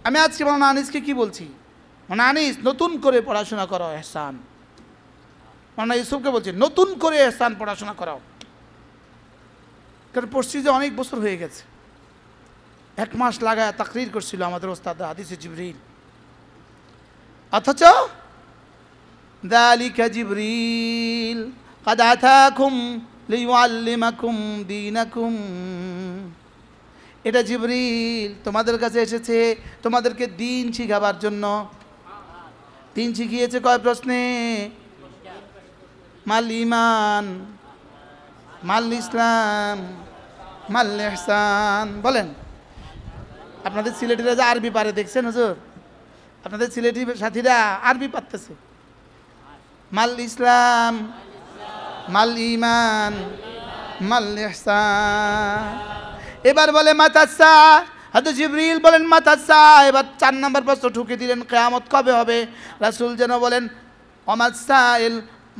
আমি আজকে মাওলানা আনিসকে কি বলছি, মাওলানা আনিস নতুন করে পড়াশোনা করো এহসান। মাওলানা ইউসুফকে বলছি নতুন করে এহসান পড়াশোনা করাও, কারণ পড়ছি যে অনেক বছর হয়ে গেছে। 1 মাস লাগায় তাকরির করছিল আমাদের ওস্তাদ হাদিসে জিবরিল, অথচ যালিকা জিবরিল قد আতাকুম লিয়ুআল্লিমাকুম দীনাকুম, এটা জিবরিল তোমাদের কাছে এসেছে তোমাদেরকে দ্বীন শিখাবার জন্য। দ্বীন শিখিয়েছে কয় প্রশ্নে? মাল ঈমান, মাল ইসলাম, মাল ইহসান। বলেন, আপনাদের সিলেটিরা যে আরবি পারে দেখছেন হুজুর? আপনাদের সিলেটি সাথীরা আরবি পারতেছে। মাল ইসলাম, মাল ঈমান, মাল ইহসান। এবার বলে মাতাসা, হযরত জিবরিল বলেন মাতাসা। এবার 4 নম্বর প্রশ্ন ঢুকে দিলেন, কিয়ামত কবে হবে? রাসূল যেন বলেন ওমাসাইল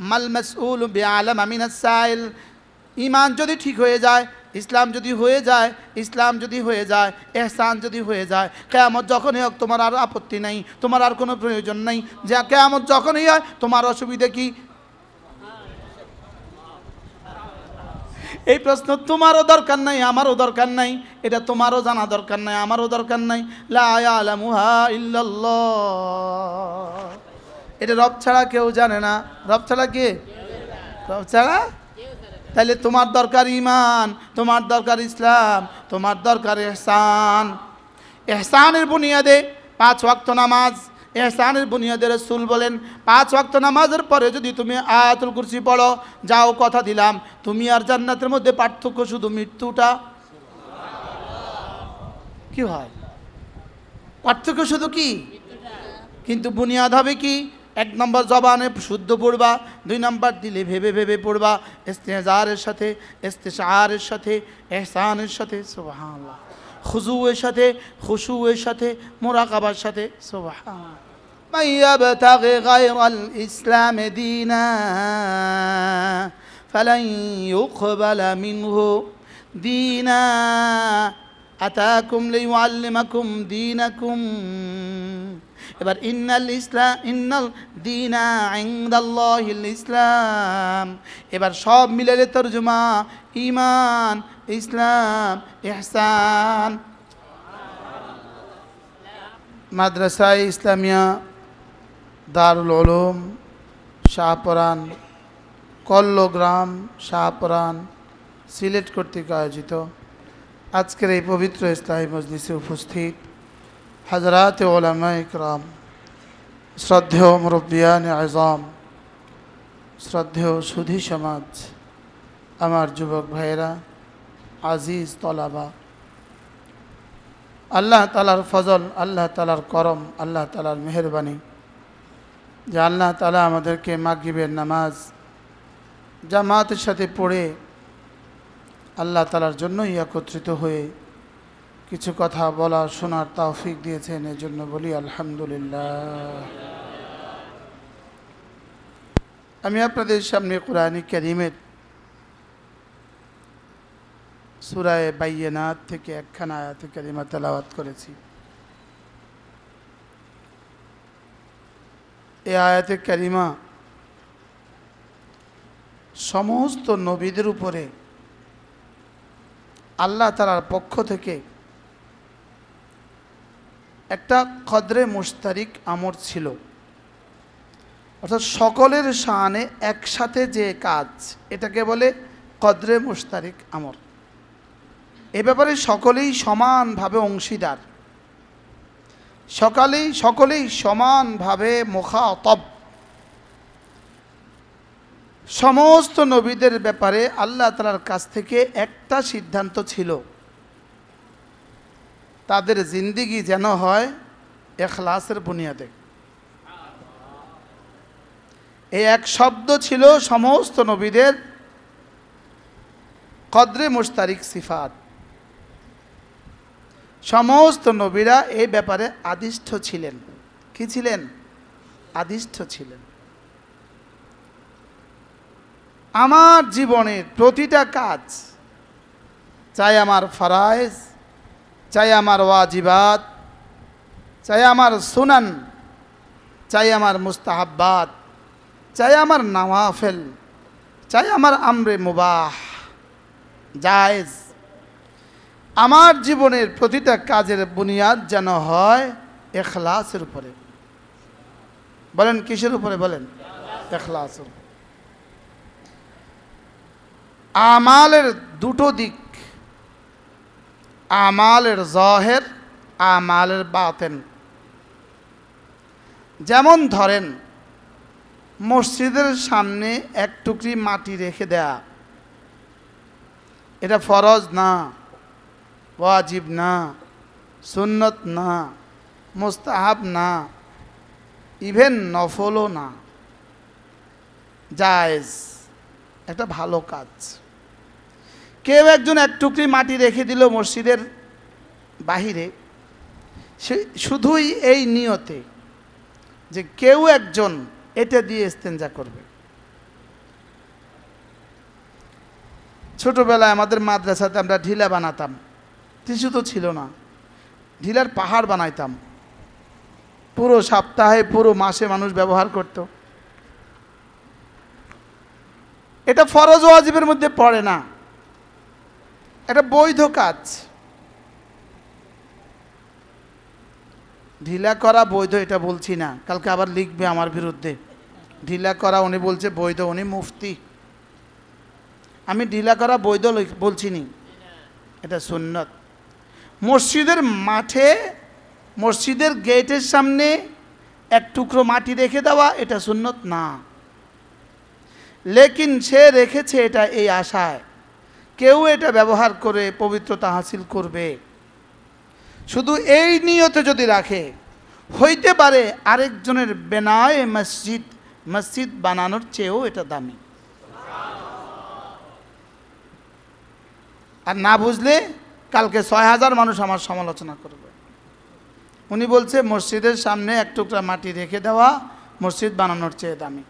মাল মাসউল বিআলাম মিনাস সাইল। ঈমান যদি ঠিক হয়ে যায়, ইসলাম যদি হয়ে যায়, ইসলাম যদি হয়ে যায়, ইহসান যদি হয়ে যায়, কিয়ামত যখনই হোক তোমার আর আপত্তি নাই, তোমার আর কোনো প্রয়োজন নাই। যে কিয়ামত যখনই হয় তোমার অসুবিধা কি? এই প্রশ্ন তোমারও দরকার নাই, আমারও দরকার নাই, এটা তোমারও জানা দরকার নাই, আমারও দরকার নাই। লা ইয়ালামুহা ইল্লাল্লাহ, এটা রব ছাড়া কেউ জানে না। রব ছাড়া কে? রব ছাড়া। তাহলে তোমার দরকার ঈমান, তোমার দরকার ইসলাম, তোমার দরকার ইহসান। ইহসানের বুনিয়াদে 5 ওয়াক্ত নামাজ। ইহসানের বুনিয়াদে রাসূল বলেন 5 ওয়াক্ত নামাজের পরে যদি তুমি আয়াতুল কুরসি পড়ো, যাও কথা দিলাম তুমি আর জান্নাতের মধ্যে পার্থক্য শুধু মৃত্যুটা। কি হয়? পার্থক্য শুধু কি? কিন্তু বুনিয়াদ হবে কি? 1 নম্বর জবানে শুদ্ধ পড়বা, 2 নম্বর দিলে ভেবে ভেবে পড়বা, ইস্তেজারের সাথে, ইস্তিশারের সাথে, ইহসানের সাথে, সুবহানাল্লাহ, খুজুয়ের সাথে, খুশুয়ের সাথে, মুরাকাবার সাথে, সুবহানাল্লাহ। মান ইয়াবতাগি গায়রাল ইসলাম দীনা ফালান ইউকবালা মিনহু দীনা আতাকুম লিয়ুআল্লিমাকুম দীনাকুম। এবার ইন্নাল দীনা ইনদাল্লাহিল ইসলাম। এবার সব মিলে তরজমা ঈমান, ইসলাম, ইহসান। মাদ্রাসা ইসলামিয়া দারুল উলুম শাহপরান, কল্লগ্রাম শাহপরান, সিলেট কর্তৃক আয়োজিত আজকের এই পবিত্র ইসলামী মজলিসে উপস্থিত হযরত উলামায়ে ইকরাম, শ্রদ্ধেয় মুরব্বিয়ান আযম, শ্রদ্ধেয় সুধী সমাজ, আমার যুবক ভাইয়েরা, আজিজ তলাবা, আল্লাহ তাআলার ফজল, আল্লাহ তাআলার করম, আল্লাহ তাআলার মেহেরবানি যে আল্লাহ তাআলা আমাদেরকে মাগরিবের নামাজ জামাতের সাথে পড়ে আল্লাহ তাআলার জন্যই একত্রিত হয়ে কিছু কথা বলার শোনার তৌফিক দিয়েছেন। এজন্য বলি আলহামদুলিল্লাহ। আমি আপনাদের সামনে কোরআন কারীমের সূরা বাইয়িনাত থেকে একখানা আয়াতে কারিমা তেলাওয়াত করেছি। এই আয়াতে কারিমা সমস্ত নবীদের উপরে আল্লাহ তাআলার পক্ষ থেকে একটা কদরে মুশতারিক আমর ছিল, অর্থাৎ সকলের শানে একসাথে যে কাজ, এটাকে বলে কদরে মুশতারিক আমর। এ ব্যাপারে সকলেই সমানভাবে অংশীদার, সকলেই সমানভাবে মুখাতব। সমস্ত নবীদের ব্যাপারে আল্লাহ তাআলার কাছ থেকে একটা সিদ্ধান্ত ছিল, তাদের জিন্দেগি যেন হয় ইখলাসের বুনিয়াদে। এই এক শব্দ ছিল সমস্ত নবীদের কদরে মুশতারিক সিফাত। সমস্ত নবীরা এই ব্যাপারে আদিষ্ঠ ছিলেন। কি ছিলেন? আদিষ্ঠ ছিলেন। আমার জীবনের প্রতিটা কাজ, চাই আমার ফরায়েজ, চাই আমার ওয়াজিবাত, চাই আমার সুনান, চাই আমার মুস্তাহাব্বাত, চাই আমার নওয়াফিল, চাই আমার আমরে মুবাহ, জায়েজ। আমার জীবনের প্রতিটা কাজের বুনিয়াদ যেন হয় ইখলাসের উপরে। বলেন কিসের উপরে? বলেন ইখলাসের। আমালের দুটো দিক, আমালের জাহের, আমালের বাতেন। যেমন ধরেন মসজিদের সামনে এক টুকরি মাটি রেখে দেয়া, এটা ফরজ না, ওয়াজিব না, সুন্নত না, মুস্তাহাব না, ইভেন নফলও না, জায়েজ, একটা ভালো কাজ। কেউ একজন এক টুকরি মাটি রেখে দিল মসজিদের বাহিরে, সে শুধুই এই নিয়তে যে কেউ একজন এটা দিয়ে ইস্তেঞ্জা করবে। ছোটবেলায় আমাদের মাদ্রাসাতে আমরা ঢিলা বানাতাম, টিস্যু তো ছিল না, ঢিলার পাহাড় বানাইতাম। পুরো সপ্তাহে পুরো মাসে মানুষ ব্যবহার করত। এটা ফরজ ওয়াজিবের মধ্যে পড়ে না, এটা বৈধ কাজ। ঢিলা করা বৈধ এটা বলছি না, কালকে আবার লিখবে আমার বিরুদ্ধে। ঢিলা করা উনি বলছে বৈধ, উনি মুফতি। আমি ঢিলা করা বৈধ বলছি নি, এটা সুন্নত। মসজিদের মাঠে, মসজিদের গেটের সামনে এক টুকরো মাটি রেখে দেওয়া এটা সুন্নত না, লেকিন সে রেখেছে এটা এই আশায় কেউ এটা ব্যবহার করে পবিত্রতা হাসিল করবে। শুধু এই নিয়তে যদি রাখে, হইতে পারে আরেকজনের বেনায়ে মসজিদ, মসজিদ বানানোর চেয়েও এটা দামি। আর না বুঝলে কালকে 6000 মানুষ আমার সমালোচনা করবে। উনি বলছে মসজিদের সামনে এক টুকরা মাটি রেখে দেওয়া মসজিদ বানানোর চেয়ে দামি।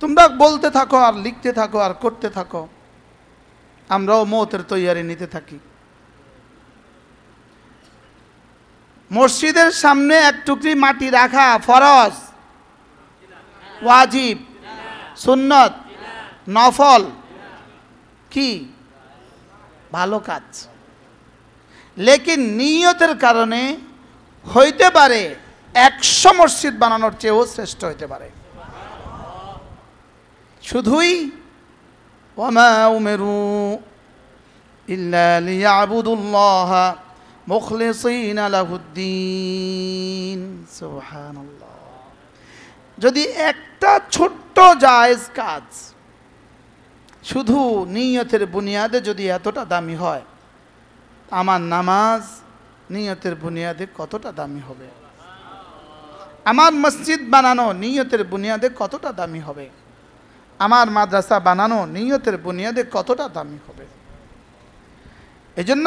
তোমরা বলতে থাকো আর লিখতে থাকো আর করতে থাকো, আমরাও মওতের তৈয়ারি নিতে থাকি। মসজিদের সামনে এক টুকরি মাটি রাখা ফরজ, ওয়াজিব, সুন্নত, নফল, কি ভালো কাজ। লেকিন নিয়তের কারণে হইতে পারে 100 মসজিদ বানানোর চেয়েও শ্রেষ্ঠ হইতে পারে। শুধুই ওয়ামা উমিরু ইল্লা লিয়াবুদুল্লাহা মুখলিসিনা লাহুদ্দিন। সুবহানাল্লাহ। যদি একটা ছোট্ট জায়েজ কাজ শুধু নিয়তের বুনিয়াদে যদি এতটা দামি হয়, আমার নামাজ নিয়তের বুনিয়াদে কতটা দামি হবে? আমার মসজিদ বানানো নিয়তের বুনিয়াদে কতটা দামি হবে? আমার মাদ্রাসা বানানো নিয়তের বুনিয়াদে কতটা দামি হবে? এজন্য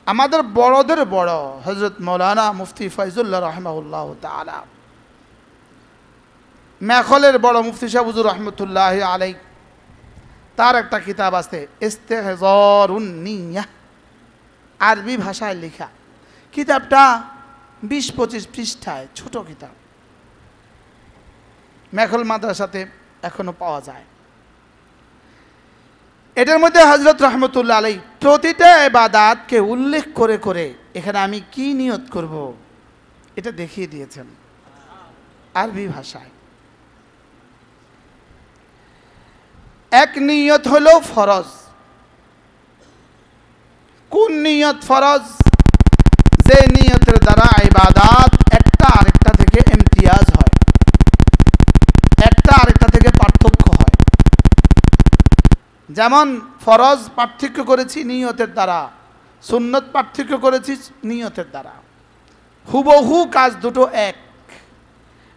আমাদের বড়দের বড় হযরত মাওলানা মুফতি ফয়জুল্লাহ রাহিমাহুল্লাহ তাআলা, মেখলের বড় মুফতি সাহেব হুজুর রহমতুল্লাহ আলাই, তার একটা কিতাব আছে ইস্তেহজারুন নিয়াহ, আরবি ভাষায় লেখা। কিতাবটা 20-25 পৃষ্ঠায়, ছোট কিতাব। মেখল মাদ্রাসাতে এখনো পাওয়া যায়। এটার মধ্যে হযরত রহমতুল্লাহ আলাই প্রতিটা ইবাদতকে উল্লেখ করে করে এখানে আমি কি নিয়ত করব এটা দেখিয়ে দিয়েছেন আরবি ভাষায়। এক নিয়ত হলো ফরজ। কোন নিয়ত ফরজ? যে নিয়তের দ্বারা ইবাদত একটা আরেকটা থেকে ইমতিয়াজ হয়, একটা আরেকটা থেকে পার্থক্য হয়। যেমন ফরজ পার্থক্য করেছি নিয়তের দ্বারা, সুন্নত পার্থক্য করেছি নিয়তের দ্বারা। হুবহু কাজ দুটো এক,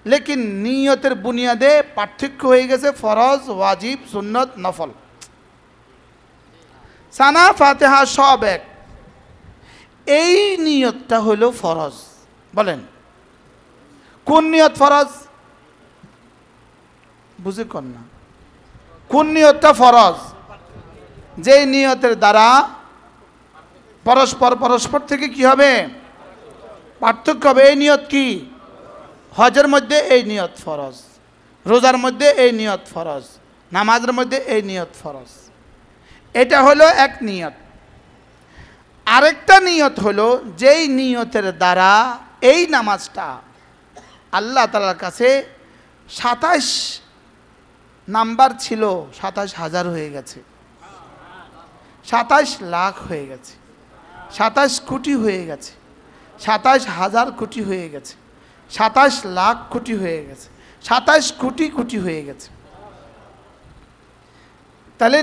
লেকিন নিয়তের বুনিয়াদে পার্থক্য হয়ে গেছে ফরজ, ওয়াজিব, সুন্নত, নফল। সানা ফাতিহা সব এক। এই নিয়তটা হলো ফরজ। বলেন কোন নিয়ত ফরজ? বুঝে কর না, কোন নিয়তটা ফরজ? যে নিয়তের দ্বারা পরস্পর থেকে কি হবে? পার্থক্য হবে। এই নিয়ত কি? হজের মধ্যে এই নিয়ত ফরজ, রোজার মধ্যে এই নিয়ত ফরজ, নামাজের মধ্যে এই নিয়ত ফরজ। এটা হলো এক নিয়ত। আরেকটা নিয়ত হলো যেই নিয়তের দ্বারা এই নামাজটা আল্লাহ তাআলার কাছে 27 নাম্বার ছিল, 27,000 হয়ে গেছে, 27 লাখ হয়ে গেছে, 27 কোটি হয়ে গেছে, 27,000 কোটি হয়ে গেছে, 27 লাখ কোটি হয়ে গেছে, 27 কোটি কোটি হয়ে গেছে। তাহলে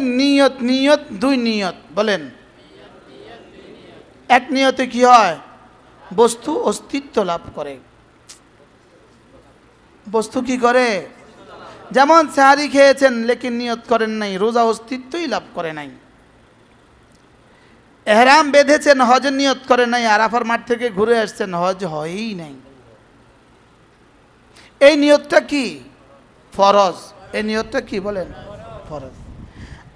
নিয়ত দুই নিয়ত বলেন। এক নিয়তে কি হয়? বস্তু অস্তিত্ব লাভ করে। বস্তু কি করে? যেমন সাহারি খেয়েছেন লেকিন নিয়ত করেন নাই, রোজা অস্তিত্বই লাভ করে নাই। এহরাম বেঁধেছেন, হজের নিয়ত করে নাই, আরাফার মাঠ থেকে ঘুরে আসছেন, হজ হয়ই নাই। এই নিয়তটা কি? ফরজ। এই নিয়তটা কি বলেন? ফরজ।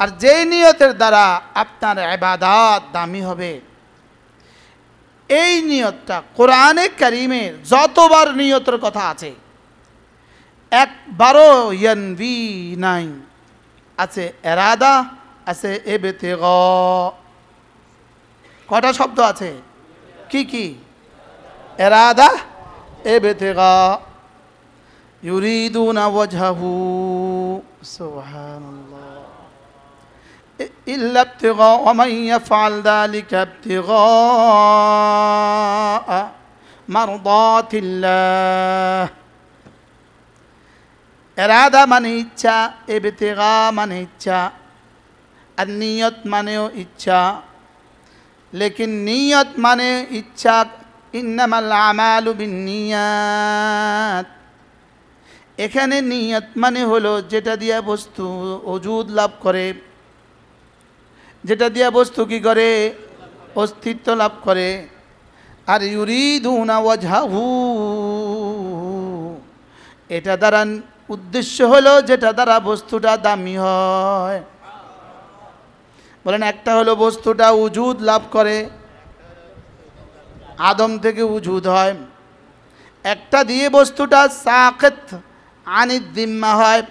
আর যেই নিয়তের দ্বারা আপনার ইবাদত দামি হবে, এই নিয়তটা কোরআনে কারীমের যতবার নিয়তের কথা আছে একবারও ইয়ানবি নাই। আছে এরাদা, আছে ইবতিগা। কটা শব্দ আছে? কি কি? এরাদা, ইবতিগা। ইউরিদুনা ওয়াজহাহু, সুবহানাল্লাহ। ইল্লা ইবতিগা ওয়া মান ইয়াফআল যালিকা ইবতিগা মারদাতিল্লাহ। এরাদা মানে ইচ্ছা, ইবতিগা মানে ইচ্ছা, আর নিয়ত মানেও ইচ্ছা। লেকিন নিয়ত মানে ইচ্ছা, ইন্নামাল আমালু বিন্নিয়াত। এখানে নিয়ত মানে হলো যেটা দিয়ে বস্তু ওজুদ লাভ করে, যেটা দিয়ে বস্তু কি করে? অস্তিত্ব লাভ করে। আর ইউরিদুনা ওয়াজহাহু, এটা দ্বারা উদ্দেশ্য হলো যেটা দ্বারা বস্তুটা দামি হয়। বলেন, একটা হলো বস্তুটা উজুদ লাভ করে, আদম থেকে উজুদ হয়। একটা দিয়ে বস্তুটা সাকিত আনিদ জিম্মা হয়,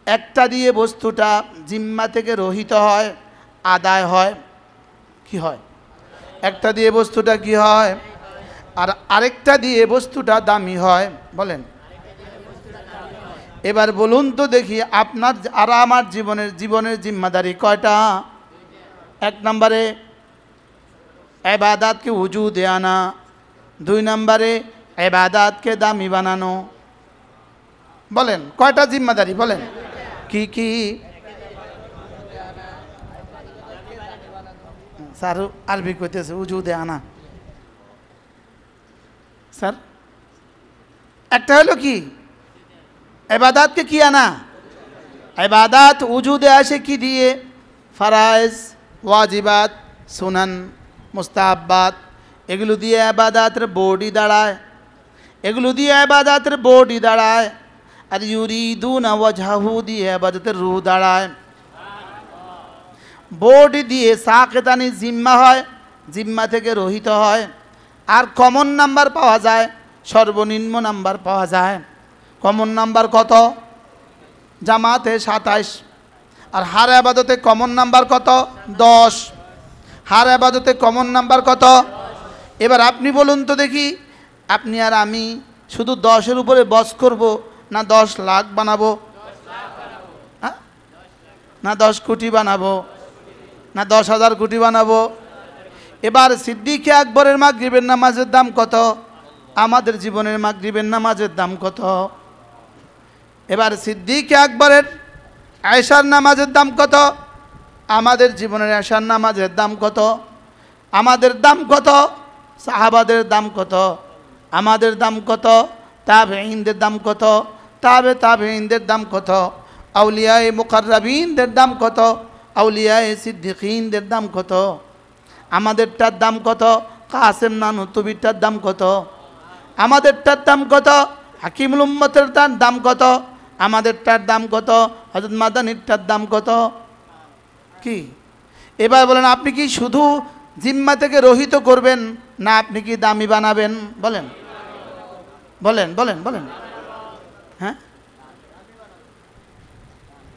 একটা দিয়ে বস্তুটা জিম্মা থেকে রহিত হয়, আদায় হয়। কি হয়? একটা দিয়ে বস্তুটা কি হয়? আর আরেকটা দিয়ে বস্তুটা দামি হয়। বলেন, এবার বলুন তো দেখি, আপনার আর আমার জীবনের জিম্মাদারি কয়টা? এক নম্বরে ইবাদতকে উজুদে আনা, দুই নম্বরে ইবাদতকে দামি বানানো। বলেন কয়টা জিম্মাদারি? বলেন কি কি? স্যার আরবি কইতেছে উজুদে আনা। স্যার একটা হলো কি? ইবাদতকে কি আনা? ইবাদত উজুদে আসে কি দিয়ে? ফরাইজ, ওয়াজিবাত, সুনান, মুস্তাহাব্বাত, এগুলো দিয়ে ইবাদতের বডি দাঁড়ায়, এগুলো দিয়ে ইবাদতের বডি দাঁড়ায়। আর ইউরিদুনা ওয়াজহাহু দিয়ে ইবাদতের রূহ দাঁড়ায়। বডি দিয়ে সাকিতানি জিম্মা হয়, জিম্মা থেকে রহিত হয়। আর কমন নাম্বার পাওয়া যায়, সর্বনিম্ন নাম্বার পাওয়া যায়। কমন নাম্বার কত? জামাতে 27। আর হার ইবাদতে কমন নাম্বার কত? 10। হার ইবাদতে কমন নাম্বার কত? এবার আপনি বলুন তো দেখি, আপনি আর আমি শুধু 10-এর উপরে বস করব না 10 লাখ বানাবো? হ্যাঁ? না 10 কোটি বানাবো? না 10,000 কোটি বানাবো? এবার সিদ্দিক আকবরের মাগরিবের নামাজের দাম কত? আমাদের জীবনের মাগরিবের নামাজের দাম কত? এবার সিদ্দিক আকবরের আয়েশার নামাজের দাম কত? আমাদের জীবনের আয়েশার নামাজের দাম কত? আমাদের দাম কত? সাহাবাদের দাম কত? আমাদের দাম কত? তাবেঈনদের দাম কত? তাবেঈনদের দাম কত? আউলিয়ায়ে মুকাররাবিনদের দাম কত? আউলিয়ায়ে সিদ্দিকিনদের দাম কত? আমাদেরটার দাম কত? কাসেম নানুতুবিরটার দাম কত? আমাদেরটার দাম কত? হাকিমুল উম্মতের দাম কত? আমাদেরটার দাম কত? হযরত মাদানীরটার দাম কত? কি এবার বলেন, আপনি কি শুধু জিম্মা থেকে রহিত করবেন না আপনি কি দামি বানাবেন? বলেন বলেন বলেন বলেন। হ্যাঁ,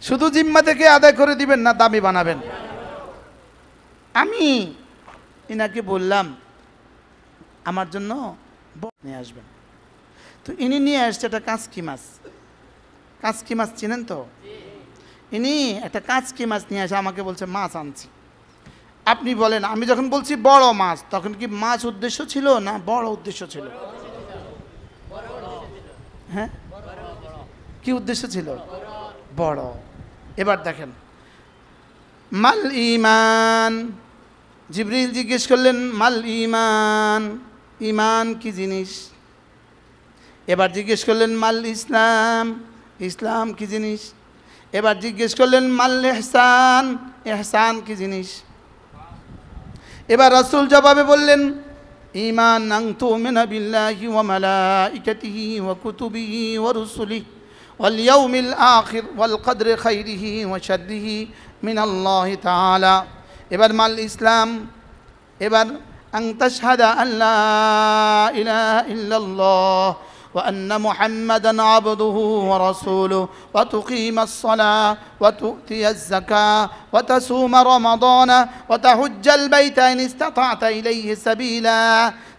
শুধু জিম্মা থেকে আদায় করে দিবেন না দামি বানাবেন? আমি ইনাকে বললাম আমার জন্য নিয়ে আসবেন, তো ইনি নিয়ে আসছে একটা কাঁচকি মাছ। কাঁচকি মাছ চিনেন তো? ইনি একটা কাঁচকি মাছ নিয়ে আসে আমাকে বলছে মাছ আনছি। আপনি বলেন, আমি যখন বলছি বড় মাছ তখন কি মাছ উদ্দেশ্য ছিল না বড় উদ্দেশ্য ছিল? হ্যাঁ, কি উদ্দেশ্য ছিল? বড়। এবার দেখেন, মাল ঈমান, জিবরিল জিজ্ঞেস করলেন মাল ঈমান, ঈমান কি জিনিস? এবার জিজ্ঞেস করলেন মাল ইসলাম, ইসলাম কি জিনিস? এবার জিজ্ঞেস করলেন মাল ইহসান, ইহসান কি জিনিস? এবার রাসূল জবাবে বললেন ঈমান আন তু'মিনা বিল্লাহি ওয়া মালাইকাতিহি ওয়া কুতুবিহি ওয়া রুসুলিহি ওয়াল ইয়াউমিল আখির ওয়াল কদরি খাইরিহি ওয়া শাররিহি মিনাল্লাহি তাআলা। এবার মাল ইসলাম, এবার আন তাশহাদা আন লা ইলাহা ইল্লাল্লাহ وأن محمدًا عبده ورسوله وتقيم الصلاة وتؤتي الزكاة وتصوم رمضان وتحج البيت إن استطعت إليه سبيلا।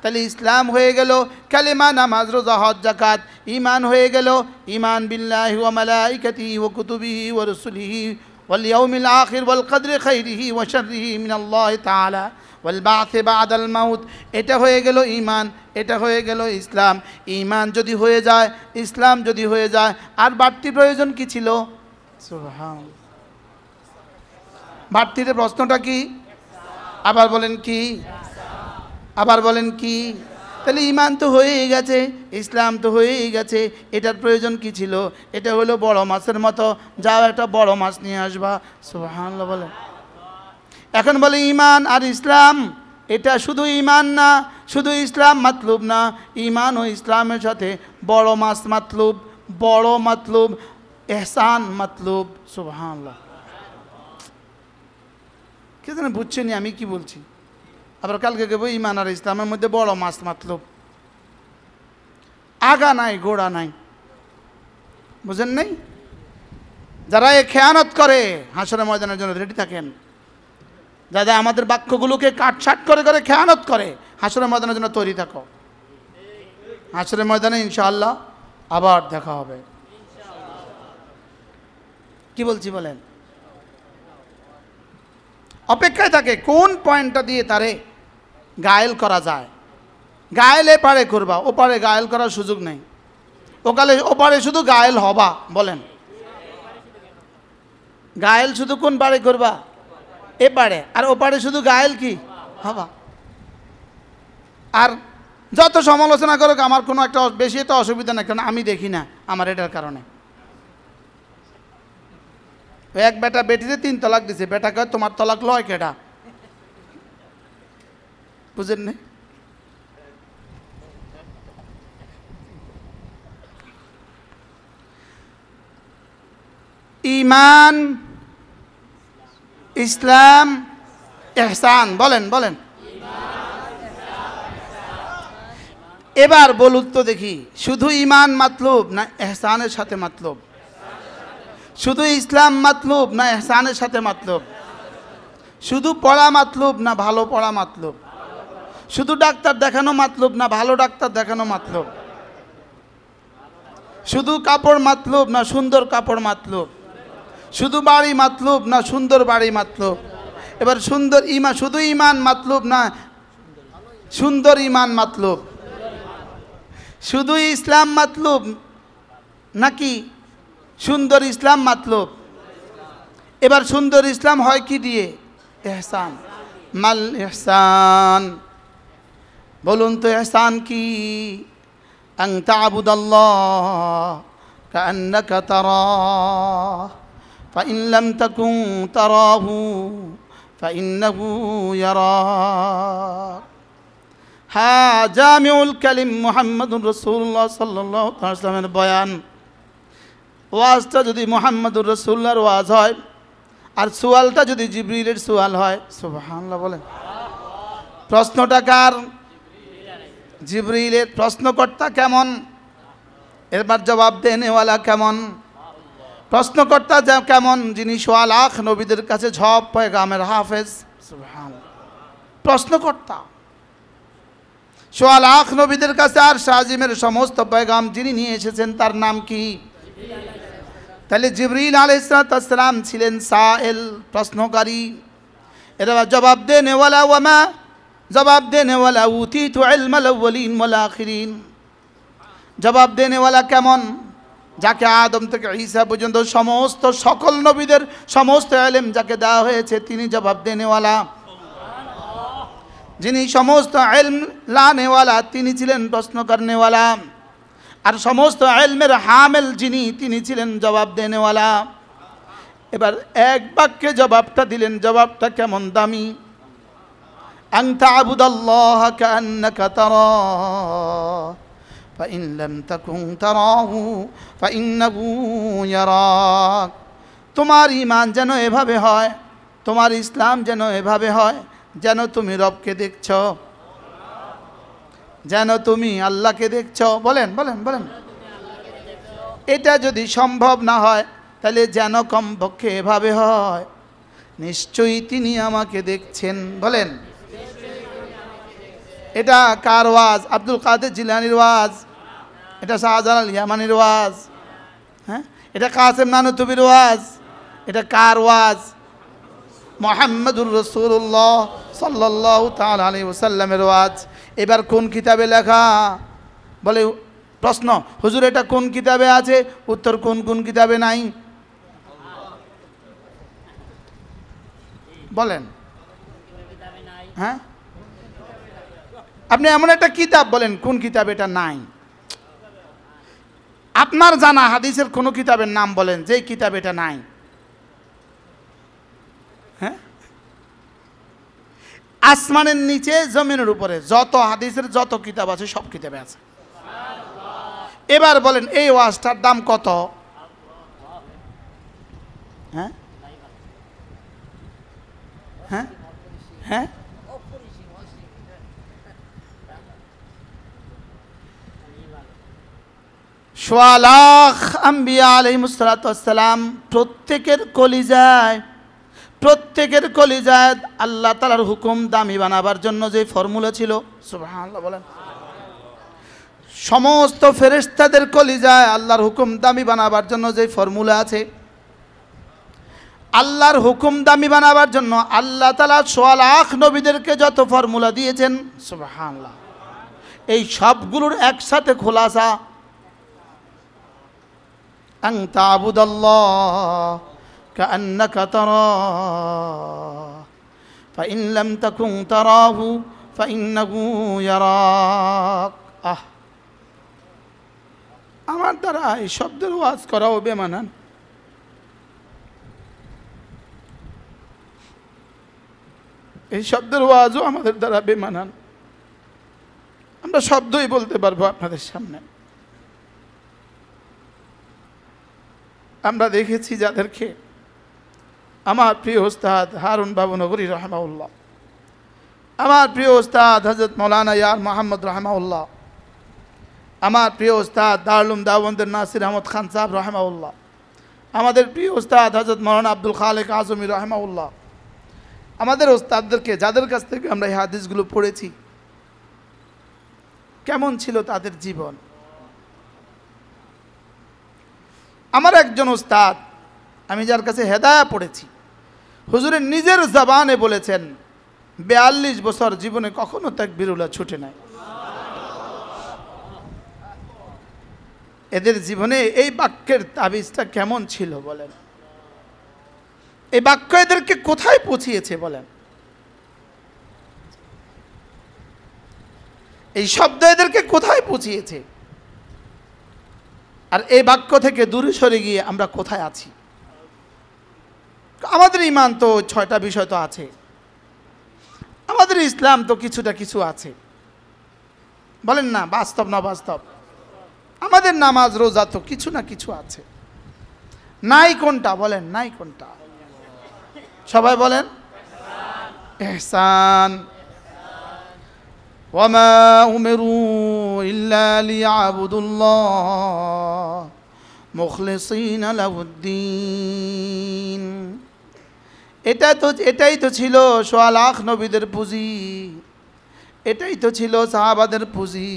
তাহলে ইসলাম হয়ে গেল কালেমা, নামাজ, রোজা, হজ, যাকাত। ঈমান হয়ে গেল ঈমান বিল্লাহি ওয়া মালাইকাতিহি ওয়া কুতুবিহি ওয়া রুসুলিহি ওয়াল ইয়াউমিল আখির ওয়াল কদরি খাইরিহি ওয়া শাররিহি মিনাল্লাহি তাআলা ওয়াল বা'থি বা'দাল মাউত। এটা হয়ে গেল ঈমান, এটা হয়ে গেল ইসলাম। ঈমান যদি হয়ে যায়, ইসলাম যদি হয়ে যায়, আর বাড়তি প্রয়োজন কি ছিল? সুবহানাল্লাহ। বাড়তির প্রশ্নটা কি? আবার বলেন কি? আবার বলেন কি? তাহলে ঈমান তো হয়েই গেছে, ইসলাম তো হয়েই গেছে, এটার প্রয়োজন কি ছিল? এটা হলো বড় মাছের মতো, যাও একটা বড় মাছ নিয়ে আসবা। সুবহানাল্লাহ বলেন। এখন বলে ঈমান আর ইসলাম, এটা শুধু ঈমান না, শুধু ইসলাম মাতলুব না, ঈমান ও ইসলামের সাথে বড় মাছ মাতলুব, বড় মাতলুব ইহসান মাতলুব। সুবহানাল্লাহ। কে জানে বুঝছেনি আমি কি বলছি? আবার কালকে গেব ঈমান আর ইসলামের মধ্যে বড় মাছ মাতলুব, আগা নাই গোড়া নাই, বুঝেন নাই? যারা এ খেয়ানত করে হাসরের ময়দানের জন্য রেডি থাকেন। যারা আমাদের বাক্যগুলোকে কাটছাট করে করে খেয়ানত করে, হাসরের ময়দানের জন্য তৈরি থাকো। হাসরের ময়দানে ইনশাআল্লাহ আবার দেখা হবে। কি বলছি বলেন? অপেক্ষায় থাকে কোন পয়েন্টটা দিয়ে তারে গায়েল করা যায়। গায়েল এপারে করবা, ওপারে গায়েল করার সুযোগ নেই। ওপারে শুধু গায়েল হবা। বলেন, গায়েল শুধু কোন পারে করবা? এপারে। আর ওপারে শুধু গায়েল কি হবা। আর যত সমালোচনা করুক আমার কোনো একটা বেশি তো অসুবিধা নেই, কারণ আমি দেখি না আমার এটার কারণে। এক বেটা বেটিতে 3 তলাক দিছে, বেটা কয় তোমার তলাক লয় কেডা? বুঝেন না? ঈমান, ইসলাম, ইহসান। বলেন বলেন। এবার বলুন তো দেখি, শুধু ঈমান মাতলুব না ইহসানের সাথে মাতলুব? শুধু ইসলাম মাতলুব না ইহসানের সাথে মাতলুব? শুধু পড়া মাতলুব না ভালো পড়া মাতলুব? শুধু ডাক্তার দেখানো মাতলুব না ভালো ডাক্তার দেখানো মাতলুব? শুধু কাপড় মাতলুব না সুন্দর কাপড় মাতলুব? শুধু বাড়ি মাতলুব না সুন্দর বাড়ি মাতলুব? এবার সুন্দর ঈমান, শুধু ঈমান মাতলুব না সুন্দর ঈমান মাতলুব? শুধু ইসলাম মাতলুব নাকি সুন্দর ইসলাম মাতলুব? এবার সুন্দর ইসলাম হয় কি দিয়ে? ইহসান। মাল ইহসান, বলুন তো ইহসান কি? আন তা'বুদাল্লাহ কাআন্নাকা তারাহ ফাইন লাম তাকুন তারাহু ফাইন্নাহু ইয়ারাক। হ্যাঁ, জামিউল কালিম মুহাম্মদুর রাসূলুল্লাহ সাল্লাল্লাহু আলাইহি ওয়াসাল্লামের বয়ান। ওয়াজটা যদি মুহাম্মদুর রাসূলুল্লাহর ওয়াজ হয় আর সুয়ালটা যদি জিবরিলের সুয়াল হয়, সুবহানাল্লাহ বলেন। প্রশ্নটা কার? জিবরিলের। প্রশ্নকর্তা কেমন? এবার জবাব দেনেওয়ালা কেমন? প্রশ্নকর্তা কেমন? যিনি ১৬ লাখ নবীদের কাছে ঝব পয়গামের হাফেজ। সুবহানাল্লাহ। প্রশ্নকর্তা ১৬ লাখ নবীদের কাছে আর শাজিমের সমস্ত পয়গাম যিনি নিয়ে এসেছেন তার নাম কি? তাহলে জিবরিল আলাইহিস সালাম ছিলেন সাইল, প্রশ্নকারী। এরা জবাব দেনেওয়ালা। ওয়ামা জবাব দেনেওয়ালা উতিতু ইলমাল আউয়ালিন ওয়াল আখিরিন। জবাব দেনেওয়ালা কেমন? যাকে আদম থেকে ঈসা পর্যন্ত সমস্ত সকল নবীদের সমস্ত ইলম যাকে দেওয়া হয়েছে তিনি জবাব দেনেওয়ালা। যিনি সমস্ত ইলম লানেওয়ালা তিনি ছিলেন প্রশ্ন করনেওয়ালা। আর সমস্ত ইলমের হামেল যিনি তিনি ছিলেন জবাব দেনেওয়ালা। এবার এক বাক্যে জবাবটা দিলেন। জবাবটা কেমন দামি! আন তা'বুদাল্লাহ কাআন্নাকা তারাহু ফাইন লাম তাকুন তারাহু ফাইন্নাহু ইয়ারাক। তোমার ঈমান যেন এভাবে হয়, তোমার ইসলাম যেন এভাবে হয় যেন তুমি রবকে দেখছ, যেন তুমি আল্লাহকে দেখছ। বলেন বলেন বলেন। এটা যদি সম্ভব না হয় তাহলে যেন কমপক্ষে এভাবে হয়, নিশ্চয়ই তিনি আমাকে দেখছেন। বলেন। এটা কার ওয়াজ? আব্দুল কাদের জিলানীর ওয়াজ? এটা শাহজালাল ইয়ামানির ওয়াজ? হ্যাঁ, এটা কাসেম নানুতুবির ওয়াজ? এটা কার ওয়াজ? মুহাম্মদুর রাসূলুল্লাহ সাল্লাল্লাহু তাআলা আলাইহি ওয়াসাল্লামের ওয়াজ। এবার কোন কিতাবে লেখা? বলে প্রশ্ন, হুজুর এটা কোন কিতাবে আছে? উত্তর, কোন কোন কিতাবে নাই? বলেন। হ্যাঁ, আপনি এমন একটা কিতাব বলেন কোন কিতাবে এটা নাই। আপনার জানা হাদিসের কোন কিতাবের নাম বলেন যে কিতাবে এটা নাই। হ্যাঁ, আসমানের নিচে জমিনের উপরে যত হাদিসের যত কিতাব আছে সব কিতাবে আছে। এবার বলেন এই ওয়াজটার দাম কত? হ্যাঁ হ্যাঁ হ্যাঁ, সোয়া লাখ আম্বিয়া আলাইহিমুস সালাতু ওয়াস সালাম প্রত্যেকের কলিজায় আল্লাহ তাআলার হুকুম দামি বানাবার জন্য যে ফর্মুলা ছিল, সুবহানাল্লাহ বলেন। সমস্ত ফেরেশতাদের কলিজায় আল্লাহর হুকুম দামি বানাবার জন্য যে ফর্মুলা আছে, আল্লাহর হুকুম দামি বানাবার জন্য আল্লাহ তাআলা ১৬ লাখ নবীদেরকে যত ফর্মুলা দিয়েছেন, সুবহানাল্লাহ, এই সবগুলোর একসাথে খোলাসা আন তা'বুদাল্লাহ কাআন্নাকা তারাহু ফাইন লাম তাকুন তারাহু ফাইন্নাহু ইয়ারাক। আমার দ্বারা এই শব্দের ওয়াজ করাও বেমানান। এই শব্দের ওয়াজও আমাদের দ্বারা বেমানান। আমরা শব্দই বলতে পারবো আপনাদের সামনে। আমরা দেখেছি যাদেরকে, আমার প্রিয় উস্তাদ হারুন বাবু নগরী রাহমাহুল্লাহ, আমার প্রিয় উস্তাদ হযরত মাওলানা ইয়ার মোহাম্মদ রাহমাহুল্লাহ, আমার প্রিয় উস্তাদ দারুল দাওবন্দের নাসির আহমদ খান সাহেব রাহমাহুল্লাহ, আমাদের প্রিয় উস্তাদ হযরত মাওলানা আব্দুল খালেক আজমি রাহমাহুল্লাহ, আমাদের উস্তাদদেরকে যাদের কাছ থেকে আমরা এই হাদিসগুলো পড়েছি, কেমন ছিল তাদের জীবন। আমার একজন উস্তাদ, আমি যার কাছে হেদায়া পড়েছি, হুজুরের নিজের জবানে বলেছেন ৪২ বছর জীবনে কখনো তাকবীরুল্লাহ ছুটে নাই। এদের জীবনে এই বাক্যের তাবিজটা কেমন ছিল বলেন? এই বাক্য এদেরকে কোথায় পৌঁছিয়েছে বলেন? এই শব্দ এদেরকে কোথায় পৌঁছিয়েছে? আর এই বাক্য থেকে দূরে সরে গিয়ে আমরা কোথায় আছি? আমাদের ঈমান তো ৬টা বিষয় তো আছে, আমাদের ইসলাম তো কিছুটা কিছু আছে, বলেন না? বাস্তব না বাস্তব? আমাদের নামাজ রোজা তো কিছু না কিছু আছে, নাই কোনটা বলেন? নাই কোনটা? সবাই বলেন ইহসান। ওয়ামা উমিরু ইল্লা লিয়াবুদুল্লাহ মুখলিসিনা লাহুদ্দিন। এটাই তো ছিল সোয়া লাখ নবীদের পুঁজি, এটাই তো ছিল সাহাবাদের পুঁজি,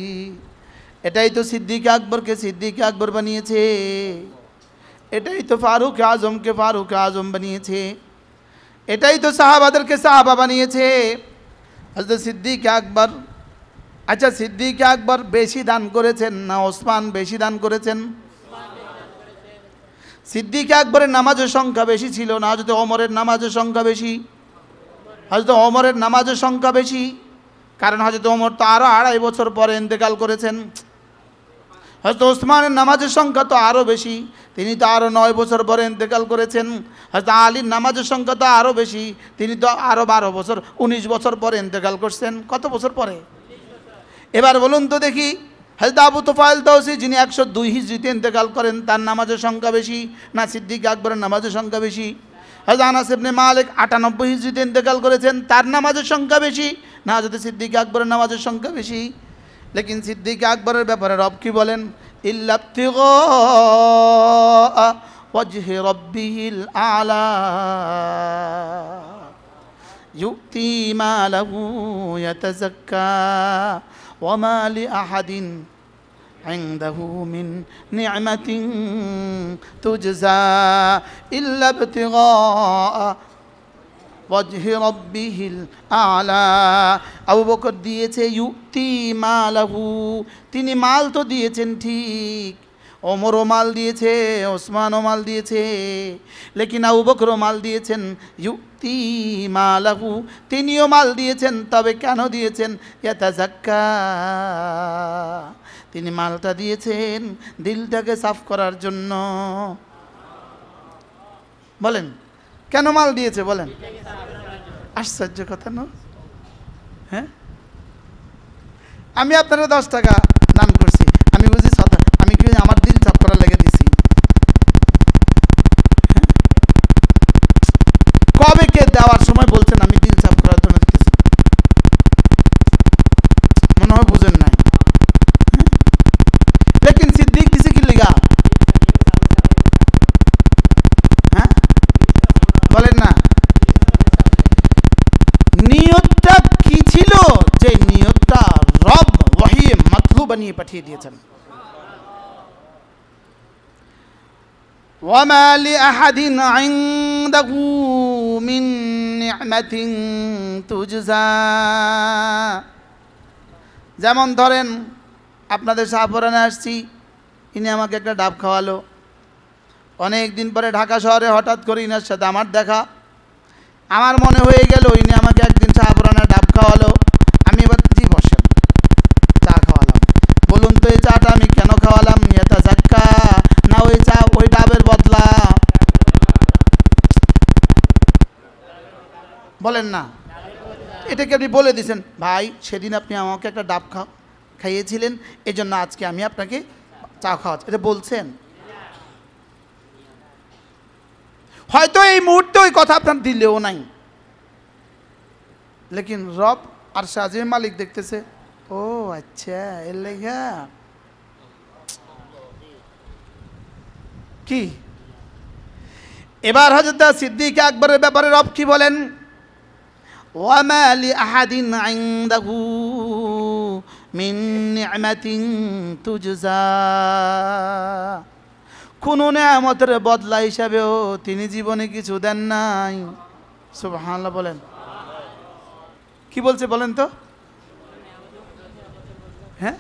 এটাই তো সিদ্দিক আকবরকে সিদ্দিক আকবর বানিয়েছে, এটাই তো ফারুক আজমকে ফারুক আজম বানিয়েছে, এটাই তো সাহাবাদেরকে সাহাবা বানিয়েছে। হযরত সিদ্দিক আকবর, আচ্ছা সিদ্দিক আকবর বেশি দান করেছেন না ওসমান বেশি দান করেছেন? সিদ্দিক আকবরের নামাজের সংখ্যা বেশি ছিল না হযরত ওমরের নামাজের সংখ্যা বেশি? হযরত ওমরের নামাজের সংখ্যা বেশি, কারণ হযরত ওমর তো আরও 2.5 বছর পরে ইন্তেকাল করেছেন। হযরত ওসমানের নামাজের সংখ্যা তো আরও বেশি, তিনি তো আরও 9 বছর পরে ইন্তেকাল করেছেন। হযরত আলীর নামাজের সংখ্যা তো আরও বেশি, তিনি তো আরও 12 বছর 19 বছর পরে ইন্তেকাল করছেন। কত বছর পরে? এবার বলুন তো দেখি, হযরত আবু তুফাইল তাওসি যিনি 102 হিজরিতে ইন্তেকাল করেন, তার নামাজের সংখ্যা বেশি না সিদ্দিক আকবরের নামাজের সংখ্যা বেশি? হযরত আনাস ইবনে মালিক 98 হিজরিতে ইন্তেকাল করেছেন, তার নামাজের সংখ্যা বেশি না হযরত সিদ্দিক আকবরের নামাজের সংখ্যা বেশি? লেকিন সিদ্দিক আকবরের ব্যাপারে রব কি বলেন? ইল্লা ইবতিগা ওয়াজহি রাব্বিহিল আ'লা ইউতি মালাহু ইয়াতাযাক্কা ওয়া মা লিআহাদিন ইনদাহু মিন নি'মাতিন তুজজা ইল্লা ইবতিগা ওয়াজহি রাব্বিহিল আ'লা। আবু বকর দিয়েছে ইউতি মালাহু, তিনি মাল তো দিয়েছেন ঠিক, ওমরও মাল দিয়েছে, ওসমানও মাল দিয়েছে, লেকিন আবু বকরও মাল দিয়েছেন ইউতি মালাহু, তিনিও মাল দিয়েছেন। তবে কেন দিয়েছেন? ইয়াতাযাক্কা, তিনি মালটা দিয়েছেন দিলটাকে সাফ করার জন্য। বলেন কেন মাল দিয়েছে? বলেন। আশ্চর্য কথা না? হ্যাঁ, আমি আপনারা 10 টাকা দান করছি, আমি বুঝি আমি কি আমার দিল সাফ করার লেগে দিছি? কবে কে দেওয়ার সময় বলছেন আমি দিল সাফ করার জন্য দিতেছি? মনে হয় বুঝেন নাই। লেকিন সিদ্দিক দিছে কি লিগা? হ্যাঁ বলেন না, নিয়তটা কি ছিল? যে নিয়তটা রব ওহী মাতলু বানিয়ে পাঠিয়ে দিয়েছেন। ওয়ামা লিআহাদিন ইনদাহু মিন নি'মাতিন তুজজা। যেমন ধরেন আপনাদের শাহপুরানে আসছি, ইনি আমাকে একটা ডাব খাওয়ালো, অনেক দিন পরে ঢাকা শহরে হঠাৎ করে ইনার সাথে আমার দেখা, আমার মনে হয়ে গেল ইনি আমাকে একদিন শাহপুরানে ডাব খাওয়ালো, আমি এবার জি বসেন চা খাওয়ালাম। বলুন তো এই চাটা আমি কেন খাওয়ালাম? ইয়াতাযাক্কা, না ওই চা ওই ডাবের বদলা? বলেন না, এটাকে আপনি বলে দিয়েছেন ভাই সেদিন আপনি আমাকে একটা ডাব খাইয়েছিলেন, এই জন্য আজকে আমি আপনাকে চা খাওয়াচ্ছি, এটা বলছেন? হয়তো এই মুহূর্তে ওই কথা আপনার দিলেও নাই, লেকিন রব আর সাজে মালিক দেখতেছে, ও আচ্ছা এর লেগা কি। এবার হযরত সিদ্দিক আকবরের ব্যাপারে রব কি বলেন? ওয়ামা লিআহাদিন ইনদাহু মিন নি'মাতিন তুজজা, কোনো নেয়ামতের বদলা হিসাবেও তিনি জীবনে কিছু দেন নাই। সুবহানাল্লাহ বলেন। কি বলছে বলেন তো? হ্যাঁ,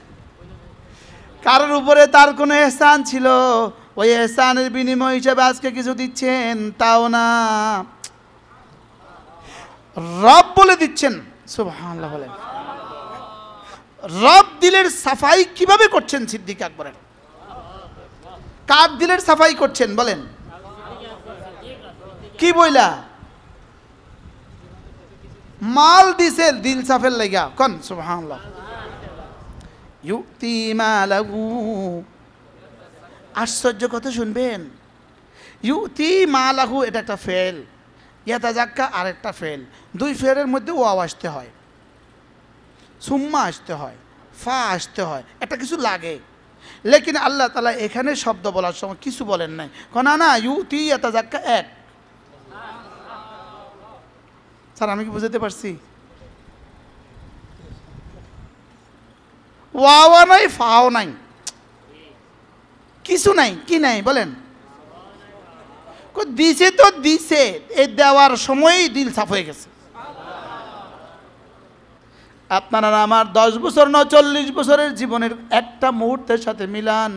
কারোর উপরে তার কোনো এহসান ছিল, ওই এহসানের বিনিময় হিসাবে আজকে কিছু দিচ্ছেন তাও না, রব বলে দিচ্ছেন। সুবহানাল্লাহ বলেন। রব দিলের সাফাই কিভাবে করছেন সিদ্দিক আকবরের? কার দিলের সাফাই করছেন বলেন? কি বইলা? মাল দিছে দিল সাফের লাগা, কোন সুবহানাল্লাহ। ইউতি মালাহু, আশ্চর্য কথা শুনবেন, ইউতি মালাহু এটা একটা ফেল, ইয়াতাযাক্কা আরেকটা ফেল, দুই ফেলের মধ্যে ওয়াও আসতে হয়। সুম্মা আসতে হয়, ফা আসতে হয়, একটা কিছু লাগে। লেকিন আল্লাহ তাআলা এখানে শব্দ বলার সময় কিছু বলেন নাই, না না ইউতি ইয়াতাযাক্কা এক। স্যার আমি কি বুঝাতে পারছি? ওয়াও নাই, ফাও নাই, কিছু নাই। কি নাই বলেন? দিছে তো দিছে, এই দেওয়ার সময়ই দিল সাফ হয়ে গেছে। আপনারা আমার 10 বছর না 40 বছরের জীবনের একটা মুহূর্তের সাথে মিলান,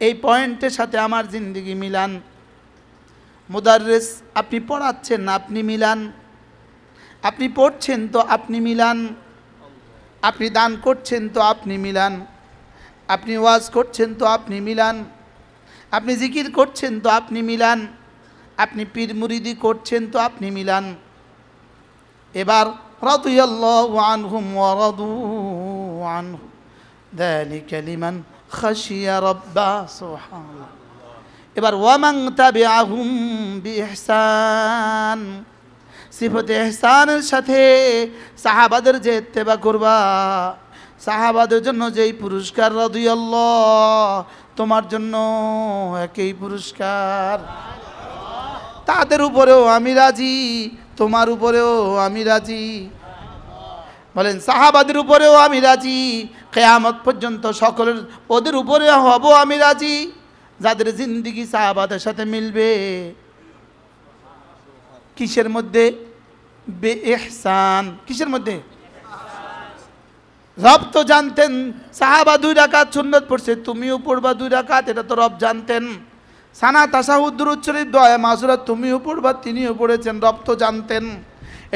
এই পয়েন্টের সাথে আমার জিন্দেগি মিলান। মুদাররিস আপনি পড়াচ্ছেন না, আপনি মিলান। আপনি পড়ছেন তো আপনি মিলান। আপনি দান করছেন তো আপনি মিলান। আপনি ওয়াজ করছেন তো আপনি মিলান। আপনি জিকির করছেন তো আপনি মিলান। আপনি পীর মুরিদি করছেন তো আপনি মিলান। এবার রাদিয়াল্লাহু আনহুম ওয়া রাদু আনহু যালিকা লিমান খাশিয়া রাব্বা। সুবহানাল্লাহ। এবার ওয়ামান তাবিআহুম বিইহসান, সিফাতে ইহসানের সাথে সাহাবাদের যে ইত্তেবা করবা, সাহাবাদের জন্য যেই পুরস্কার, রাদিয়াল্লাহ, তোমার জন্য একই পুরস্কার। তাদের উপরেও আমি রাজি, তোমার উপরেও আমি রাজি। বলেন সাহাবাদের উপরেও আমি রাজি, কিয়ামত পর্যন্ত সকলের ওদের উপরে হব আমি রাজি, যাদের জিন্দেগি সাহাবাদের সাথে মিলবে। কিসের মধ্যে? বেইহসান। কিসের মধ্যে? রব তো জানতেন সাহাবা 2 রাকাত সুন্নত পড়ছে, তুমিও পড়বা 2 রাকাত, এটা তো রব জানতেন। সানা তাশাহুদ দুরূদ শরীফ দোয়া মাসুরা তুমিও পড়বা, তিনিও পড়েছেন, রব তো জানতেন।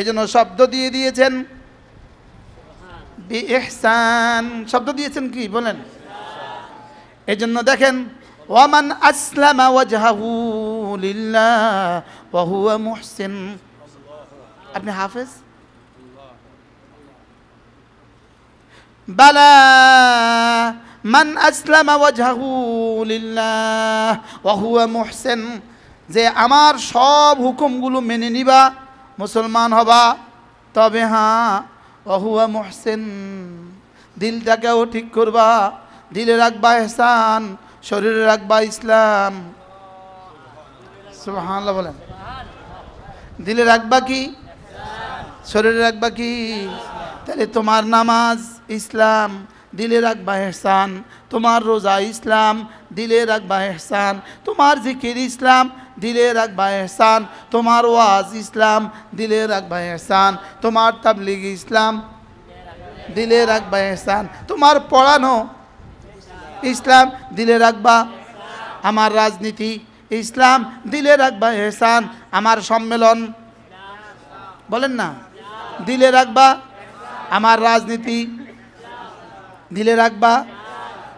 এজন্য শব্দ দিয়ে দিয়েছেন বিইহসান। শব্দ দিয়েছেন কি বলেন? এজন্য দেখেন ওয়ামান আসলামা ওয়াজহাহু লিল্লাহ ওয়া হুয়া মুহসিন। আপনি হাফেজ? বালা মান আসলামা ওয়াজহাহু লিল্লাহ ওয়া হুয়া মুহসিন, যে আমার সব হুকুমগুলো মেনে নিবা, মুসলমান হবা, তবে হ্যাঁ ওয়া হুয়া মুহসিন, দিলটাকেও ঠিক করবা, দিলে রাখবা ইহসান, শরীরে রাখবা ইসলাম। সুবহানাল্লাহ বলেন। দিলে রাখবা কি? শরীরে রাখবা কি? তাহলে তোমার নামাজ ইসলাম, দিলে রাখবা ইহসান। তোমার রোজা ইসলাম, দিলে রাখবা ইহসান। তোমার জিকির ইসলাম, দিলে রাখবা ইহসান। তোমার ওয়াজ ইসলাম, দিলে রাখবা ইহসান। তোমার তাবলীগ ইসলাম, দিলে রাখবা ইহসান। তোমার পড়ানো ইসলাম, দিলে রাখবা। আমার রাজনীতি ইসলাম, দিলে রাখবা ইহসান। আমার সম্মেলন বলেন না, দিলে রাখবা। আমার রাজনীতি দিলে রাখবা।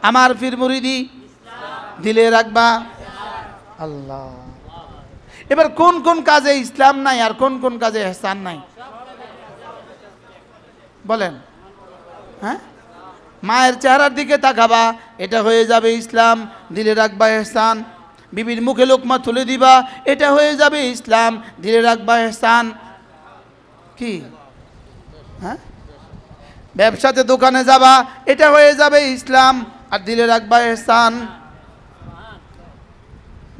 আমার পীর মুরিদি দিলে রাখবা। আল্লাহ। এবার কোন কোন কাজে ইসলাম নাই আর কোন কোন কাজে ইহসান নাই বলেন? হ্যাঁ, মায়ের চেহারার দিকে তাকাবা, এটা হয়ে যাবে ইসলাম, দিলে রাখবা ইহসান। বিবির মুখে লোকমা তুলে দিবা, এটা হয়ে যাবে ইসলাম, দিলে রাখবা ইহসান। কি? হ্যাঁ, ব্যবসাতে দোকানে যাবা, এটা হয়ে যাবে ইসলাম, আর দিলে রাখবা ইহসান।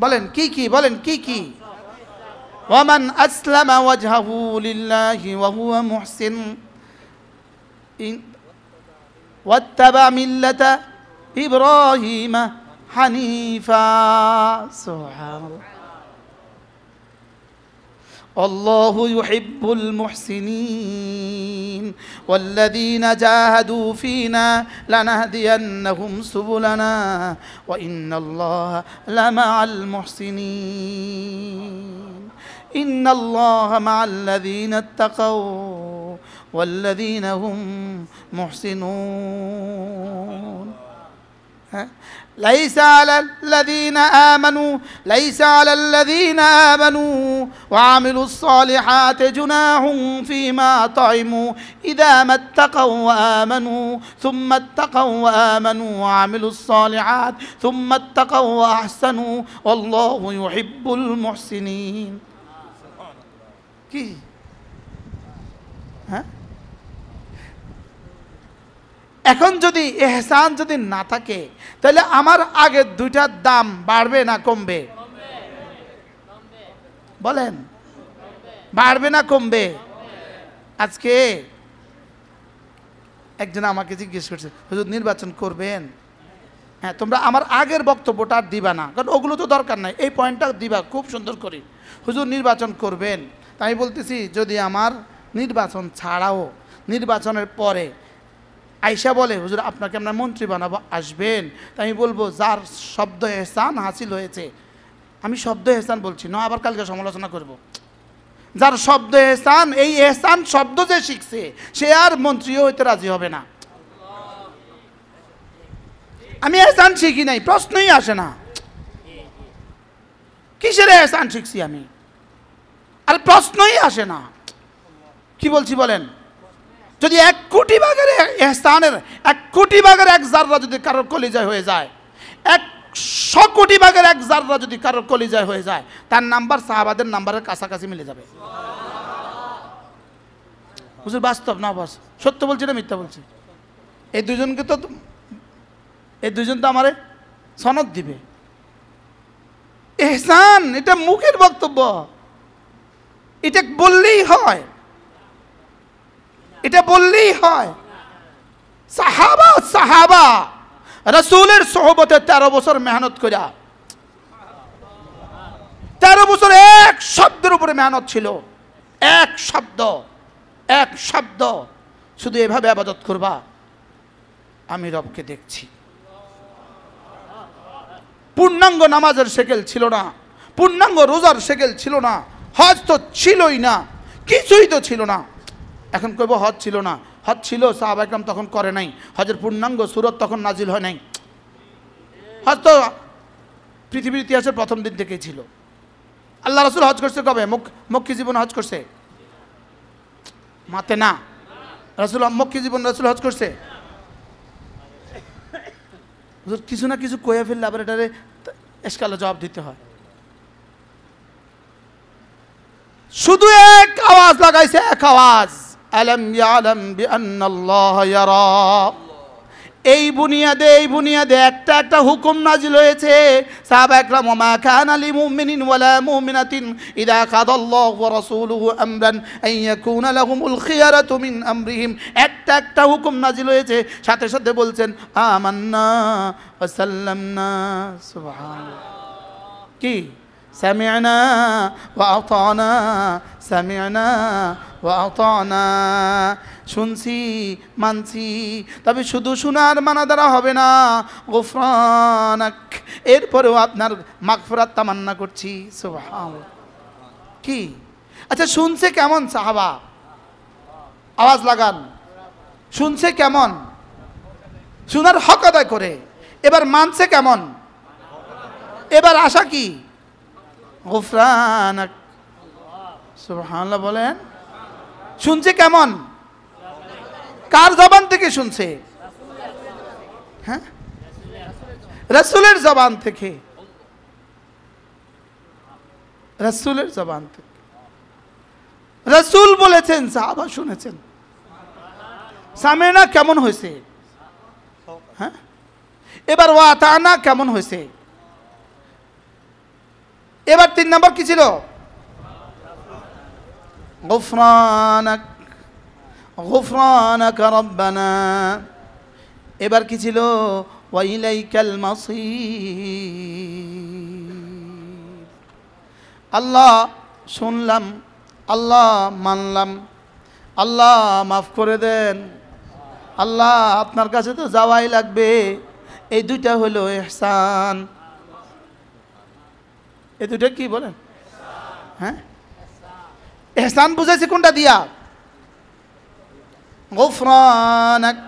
বলেন কি কি? বলেন কি কি? ওয়ামান আসলামা ওয়াজহাহু লিল্লাহি ওয়া হুয়া মুহসিন ওয়াত্তাবা মিল্লাতা ইব্রাহিম হানিফা। সুবহানাল্লাহ। الله يحب المحسنين والذين جاهدوا فينا لنهدينهم سبلنا وإن الله لمع المحسنين إن الله مع الذين اتقوا والذين هم محسنون. ليس على الذين آمنوا وعملوا الصالحات جناح فيما طعموا إذا ما اتقوا وآمنوا ثم اتقوا وآمنوا وعملوا الصالحات ثم اتقوا وأحسنوا والله يحب المحسنين. কি? হ্যাঁ, এখন যদি এহসান যদি না থাকে তাহলে আমার আগের দুইটার দাম বাড়বে না কমবে? বলেন, বাড়বে না কমবে? আজকে একজন আমাকে জিজ্ঞেস করছে, হুজুর নির্বাচন করবেন? হ্যাঁ, তোমরা আমার আগের বক্তব্যটা আর দিবা না, কারণ ওগুলো তো দরকার নাই, এই পয়েন্টটা দিবা খুব সুন্দর করে। হুজুর নির্বাচন করবেন? তাই আমি বলতেছি, যদি আমার নির্বাচন ছাড়াও নির্বাচনের পরে আইসা বলে হুজুর আপনাকে আমরা মন্ত্রী বানাবো, আসবেন? তাই আমি বলবো যার শব্দ এহসান হাসিল হয়েছে, আমি শব্দ এহসান বলছি না, আবার কালকে সমালোচনা করব, যার শব্দ এহসান, এই এহসান শব্দ যে শিখছে সে আর মন্ত্রীও হইতে রাজি হবে না। আমি এহসান শিখি নাই, প্রশ্নই আসে না, কিসের এহসান শিখছি আমি, আর প্রশ্নই আসে না। কি বলছি বলেন? যদি 1 কোটি ভাগের এহসানের 1 কোটি ভাগের 1 জাররা যদি কারোর কলিজায় হয়ে যায়, 100 কোটি ভাগের 1 জাররা যদি কারোর কলিজায় হয়ে যায়, তার নাম্বার সাহাবাদের নাম্বারের কাছাকাছি মিলে যাবে। হুজুর বাস্তব না, বস সত্য বলছি না মিথ্যা বলছি? এই দুজনকে তো, এই দুজন তো আমারে সনদ দিবে। এহসান এটা মুখের বক্তব্য, এটা বললেই হয়, এটা বললেই হয়। সাহাবা রাসূলের সোহবতে 13 বছর মেহনত কইরা, 13 বছর এক শব্দের উপরে মেহনত ছিল, এক শব্দ, শুধু এভাবে ইবাদত করবা, আমি রবকে দেখছি। পূর্ণাঙ্গ নামাজের শেকেল ছিল না, পূর্ণাঙ্গ রোজার শেকেল ছিল না, হজ তো ছিলই না, কিছুই তো ছিল না। এখন কইব হজ ছিল না, হজ ছিল, সাহাবা একরাম তখন করে নাই, হজের পূর্ণাঙ্গ সূরত তখন নাজিল হয় নাই। হজ তো পৃথিবীর ইতিহাসের প্রথম দিন থেকেই ছিল। আল্লাহ রাসূল হজ করছে কবে? মক্কি জীবনে হজ করছে? মাতে না, রাসূল মক্কি জীবন রাসূল হজ করছে? কিছু না কিছু কয়ে ফেললে আবার এটারে এসকালে জবাব দিতে হয়। শুধু এক আওয়াজ লাগাইছে, এক আওয়াজ, আলাম ইয়ালাম বিআন্নাল্লাহ ইয়ারা। এই বুনিয়াদে একটা একটা হুকুম নাজিল হয়েছে। সাহাবা একরাম, ওয়া মা কানা লিমুমিনিন ওয়ালা মুমিনাতিন ইযা কাদাল্লাহু ওয়া রাসূলুহু আমরান আন ইয়াকুনা লাহুমুল খিয়ারাতু মিন আমরিহিম। একটা হুকুম নাজিল হয়েছে, সাথে সাথে বলছেন আমান্না ওয়া সাল্লামনা। সুবহানাল্লাহ। কি? সামি'না ওয়া আতানা, সামি'না ওয়া আতানা। শুনছি মানছি, তবে শুধু শোনার মানা দ্বারা হবে না, গুফরানাক, এরপরেও আপনার মাগফিরাত তামান্না করছি। সুবহানাল্লাহ। কি? আচ্ছা, শুনছে কেমন সাহাবা? আওয়াজ লাগান। শুনছে কেমন? শোনার হক আদায় করে। এবার মানছে কেমন? এবার আশা কি? গুফরানাক। সুবহানাল্লাহ বলেন। শুনছে কেমন? কার জবান থেকে শুনছে? হ্যাঁ, রাসূলের জবান থেকে, রাসূলের জবান থেকে। রাসূল বলেছেন, সাহাবা শুনেছেন। সামেনা কেমন হয়েছে? হ্যাঁ, এবার ওয়া আতানা কেমন হয়েছে? এবার 3 নম্বর কি ছিল? গুফরানাক, গুফরানাক রব্বানা। এবার কি ছিল? ওয়া ইলাইকাল মাসির। আল্লাহ শুনলাম, আল্লাহ মানলাম, আল্লাহ মাফ করে দেন, আল্লাহ আপনার কাছে তো যাওয়াই লাগবে। এই দুইটা হলো ইহসান। এই দুইটা কি বলেন? হ্যাঁ, ইহসান বুঝাইছে কোনটা দিয়া? গুফরানাক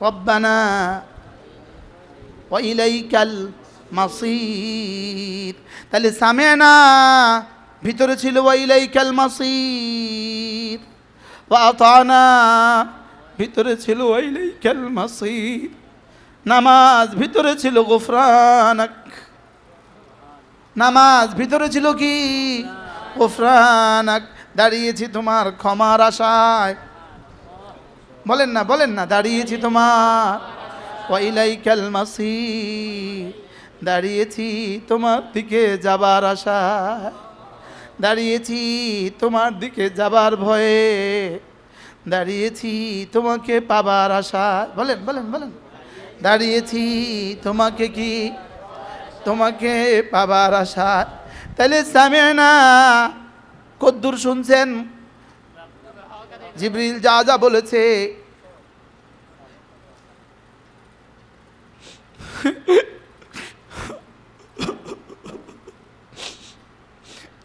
রব্বানা ওয়া ইলাইকাল মাসির। তাহলে সামি'না ভিতরে ছিল ওয়া ইলাইকাল মাসির, ওয়া আতানা ভিতরে ছিল ওয়া ইলাইকাল মাসির। নামাজ ভিতরে ছিল গুফরানাক, নামাজ ভিতরে ছিল কি? গুফরানাক। দাঁড়িয়েছি তোমার ক্ষমার আশায়, বলেন না, দাঁড়িয়েছি তোমার ওয়া ইলাইকাল মাসির, দাঁড়িয়েছি তোমার দিকে যাবার আশায়, দাঁড়িয়েছি তোমার দিকে যাবার ভয়ে, দাঁড়িয়েছি তোমাকে পাবার আশায়। বলেন, দাঁড়িয়েছি তোমাকে কি, তোমাকে পাবার আশায়। তাহলে সামি'না কদ্দুর শুনছেন? জিবরিল যা যা বলেছে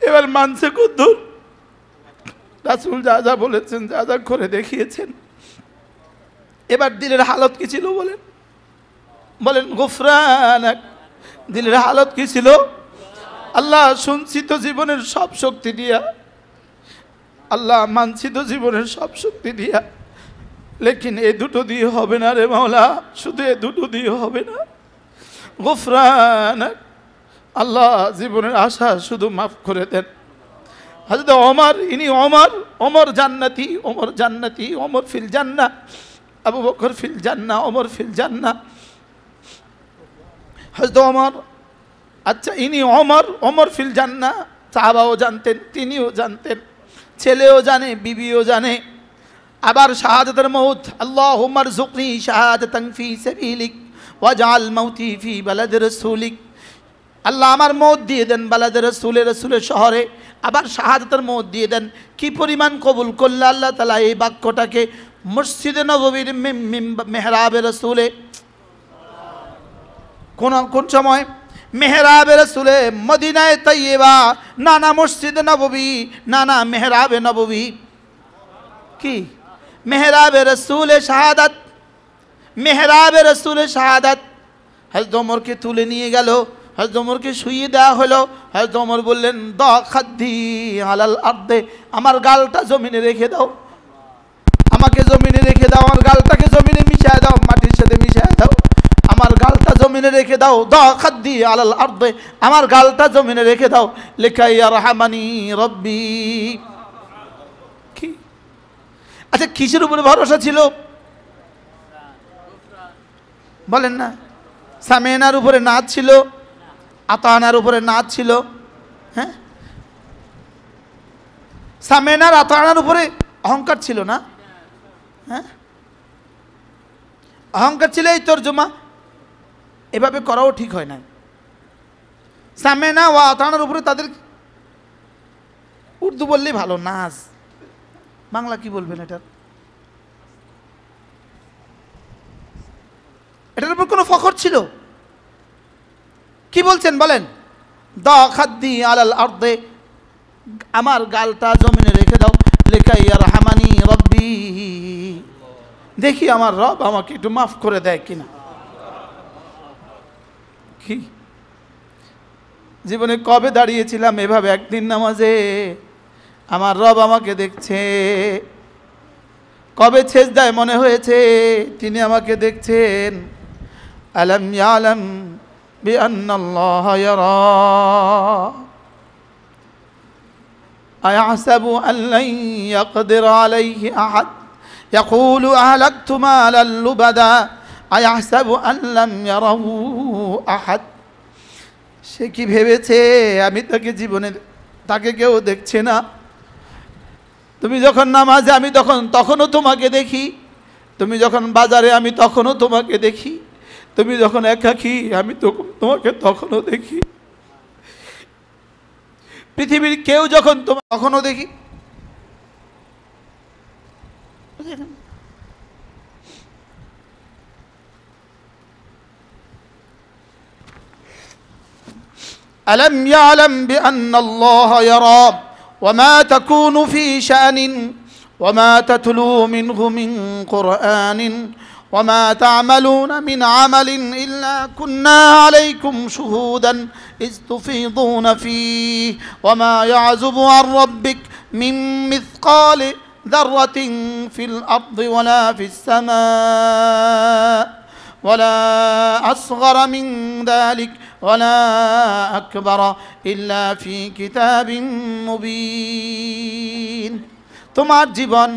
এবার মানছে কদ্দুর? রাসূল যা যা বলেছেন, যা যা করে দেখিয়েছেন, এবার দিলের হালত কি ছিল বলেন গুফরানাক, দিলের হালত কি ছিল? আল্লাহ শুনছি তো জীবনের সব শক্তি দিয়া, আল্লাহ মানছি তো জীবনের সব শক্তি দিয়া, লেকিন এই দুটো দিয়ে হবে না রে মাওলা, শুধু এই দুটো দিয়ে হবে না। গুফরানাক, আল্লাহ জীবনের আশা শুধু মাফ করে দেন। হযরত ওমর, ইনি ওমর জান্নাতি, ওমর ফিল জান্নাহ, আবু বকর ফিল জান্নাহ, ওমর ফিল জান্নাহ। হযরত ওমর, আচ্ছা ইনি ওমর ফিল জান্নাহ, সাহাবাও জানতেন, তিনিও জানতেন, ছেলেও জানে, বিবিও জানে। আবার শাহাদাতের মউত, আল্লাহুম্মা রযুকনি শাহাদাতান ফি সাবিলিক ওয়াজআল মাউতি ফি বালাদি রাসূলিক, আল্লাহ আমার মউত দিয়ে দেন বালাদে রাসূলের শহরে, আবার শাহাদাতের মউত দিয়ে দেন। কি পরিমাণ কবুল করলে আল্লাহ তাআলা এই বাক্যটাকে মসজিদে নববীর মেহরাবে রাসূলে, কোন সময় মেহরাবে রাসূলে মদিনায়ে তাইয়্যিবা, না মসজিদে নববী, না মেহরাবে নববী, কি মেহরাবে রাসূলে শাহাদাত, মেহরাবে রাসূলে শাহাদাত। হযরত ওমরকে তুলে নিয়ে গেল, হযরত ওমরকে শুইয়ে দেওয়া হলো। হযরত ওমর বললেন দা খাদ্দি আলাল আরদে, আমার গালটা জমিনে রেখে দাও, আমাকে জমিনে রেখে দাও, আমার গালটাকে জমিনে মিশিয়ে দাও, মাটির সাথে মিশিয়ে দাও, আমার গালটা জমিনে রেখে দাও। দা খাদ্দি আলাল আরদে, আমার গালটা জমিনে রেখে দাও, লিকাই ইয়ারহামানি রব্বি। কি আচ্ছা কিসের উপরে ভরসা ছিল বলেন না? সামিনার উপরে নাচ ছিল, আতানার উপরে নাচ ছিল। হ্যাঁ, সামিনার আতানার উপরে অহংকার ছিল না? হ্যাঁ, অহংকার ছিল। এই তর্জমা এভাবে করাও ঠিক হয় না। সামিনা ও আতানার উপরে তাদের, উর্দু বললেই ভালো, নাচ, বাংলা কি বলবেন এটার উপর কোনো ফখর ছিল? কি বলছেন বলেন? দা খাদ্দি আলাল আরদে, আমার গালটা জমিনে রেখে দাও, লিকাই ইয়ারহামানি রব্বি, দেখি আমার রব আমাকে একটু মাফ করে দেয় কিনা। কি জীবনে কবে দাঁড়িয়েছিলাম এভাবে একদিন নামাজে, আমার রব আমাকে দেখছে? কবে সেজদায় মনে হয়েছে তিনি আমাকে দেখছেন? আলাম ইয়ালাম বিআন্নাল্লাহ ইয়ারা, আয়াহসাবু আন লান ইয়াকদির আলাইহি আহাদ, ইয়াকুলু আহলাকতু মালাল লুবাদা, আয়াহসাবু আন লাম ইয়ারাহু আহাদ। সে কি ভেবেছে আমি তাকে জীবনে, তাকে কেউ দেখছে না? তুমি যখন নামাজে আমি তখনও তোমাকে দেখি, তুমি যখন বাজারে আমি তখনও তোমাকে দেখি, তুমি যখন একাকী আমি তোমাকে তখনও দেখি, পৃথিবীর কেউ যখন তোমাকে তখনও দেখি। ألم يعلم بأن الله يرى وما تكون في شأن وما تتلو منه من قرآن وما تعملون من عمل إلا كنا عليكم شهودا إذ تفيضون فيه وما يعزب عن ربك من مثقال ذرة في الأرض ولا في السماء ولا أصغر من ذلك ولا أكبر إلا في كتاب مبين। তোমার জীবন,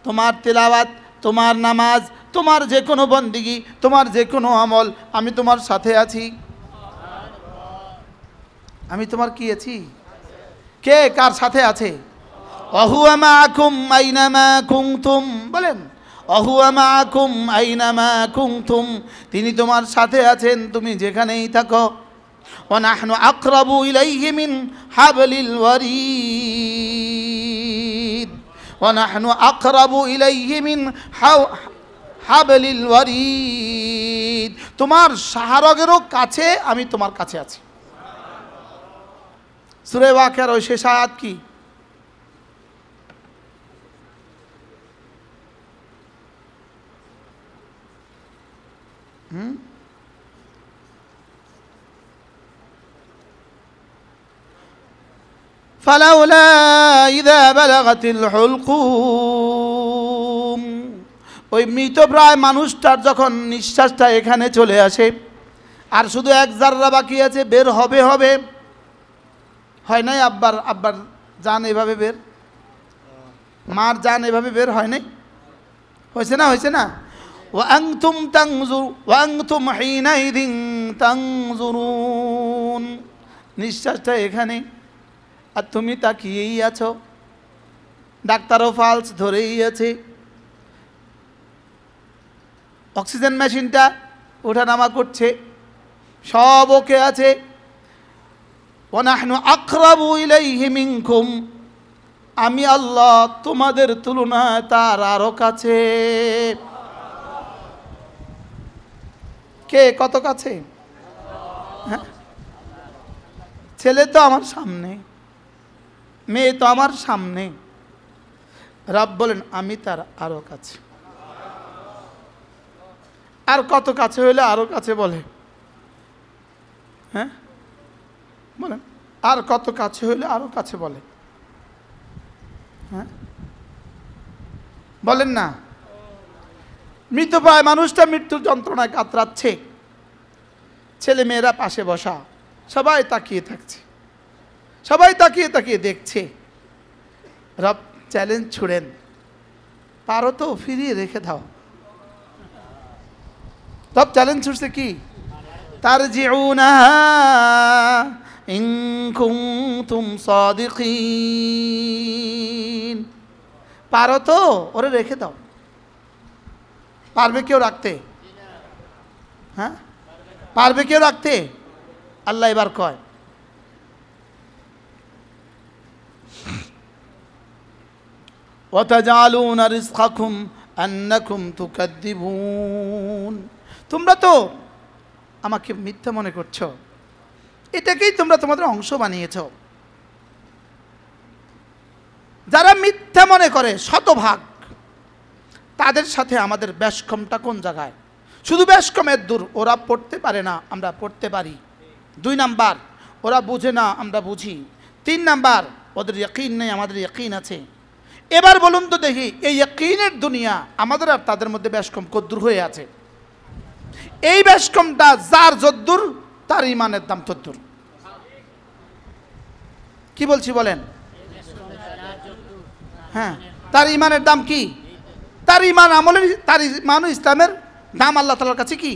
তোমার তেলাওয়াত, তোমার নামাজ, তোমার যে কোনো বন্দিগি, তোমার যে কোনো আমল, আমি তোমার সাথে আছি। আমি তোমার কি আছি? কে কার সাথে আছে? ওয়াহুয়া মাআকুম আইনামা কুনতুম, বলেন ওয়াহুয়া মাআকুম আইনামা কুনতুম, তিনি তোমার সাথে আছেন তুমি যেখানেই থাকো। ওয়া নাহনু আকরাবু ইলাইহি মিন হাবলিল ওয়ারিদ, ওয়া নাহনু আকরাবু ইলাইহি মিন হাবলিল ওয়ারিদ, তোমার শাহরগেরও কাছে আমি তোমার কাছে আছি। সূরা ওয়াকিয়ার ওই শেষ আয়াত কি? ফালাউলা ইযা বালাগাতিল হুলকুম, ওই মৃতপ্রায় মানুষটার যখন নিঃশ্বাসটা এখানে চলে আসে, আর শুধু এক জাররা বাকি আছে, বের হবে হবে, হয় নাই? আব্বার জান এভাবে বের, মার জান এভাবে বের হয় নাই? হয়েছে না? হয়েছে না? ওয়াংতুম হিনাইযিন তানজুরুন, নিঃশ্বাসটা এখানে আর তুমি তাকিয়েই আছো, ডাক্তারও পালস ধরেই আছে, অক্সিজেন মেশিনটা ওঠানামা করছে, সব ওকে আছে। ওয়া নাহনু আকরাবু ইলাইহি মিনকুম, আমি আল্লাহ তোমাদের তুলনায় তার আরো কাছে। কে কত কাছে? হ্যাঁ, ছেলে তো আমার সামনে, মেয়ে তো আমার সামনে, রব বলেন আমি তার আরো কাছে। আর কত কাছে হইলে আরো কাছে বলে? হ্যাঁ বলেন, আর কত কাছে হইলে আরো কাছে বলে? হ্যাঁ বলেন না? মৃতপ্রায় মানুষটা মৃত্যুর যন্ত্রণায় কাতরাচ্ছে, ছেলে মেয়েরা পাশে বসা, সবাই তাকিয়ে থাকছে, সবাই তাকিয়ে তাকিয়ে দেখছে। রব চ্যালেঞ্জ ছুড়েন, পারো তো ফিরিয়ে রেখে দাও। রব চ্যালেঞ্জ ছুড়ছে কি? তারজিউনাহা ইন কুনতুম সাদিকিন, পারো তো ওরে রেখে দাও। পারবে কেউ রাখতে? হ্যাঁ পারবে কেউ রাখতে? আল্লাহ এবার কয় ওয়াতাজালুনা রিজকাকুম আন্নাকুম তুকাদ্দিবুন, তোমরা তো আমাকে মিথ্যা মনে করছো, এটাকেই তোমরা তোমাদের অংশ বানিয়েছো। যারা মিথ্যা মনে করে শতভাগ, তাদের সাথে আমাদের ব্যাসকমটা কোন জায়গায়? শুধু ব্যাসকমের দূর, ওরা পড়তে পারে না, আমরা পড়তে পারি। 2 নাম্বার, ওরা বুঝে না, আমরা বুঝি। 3 নাম্বার, ওদের ইয়াকিন নেই, আমাদের ইয়াকিন আছে। এবার বলুন তো দেখি, এই ইয়াকিনের দুনিয়া আমাদের আর তাদের মধ্যে ব্যাসকম কদ্দূর হয়ে আছে? এই ব্যাসকমটা যার যদ্দূর, তার ইমানের দাম তদ্দূর। কি বলছি বলেন? হ্যাঁ, তার ইমানের দাম কি? তার ইমান আমলের, তার ইমান ইসলামের দাম আল্লাহ তাআলার কাছে কি?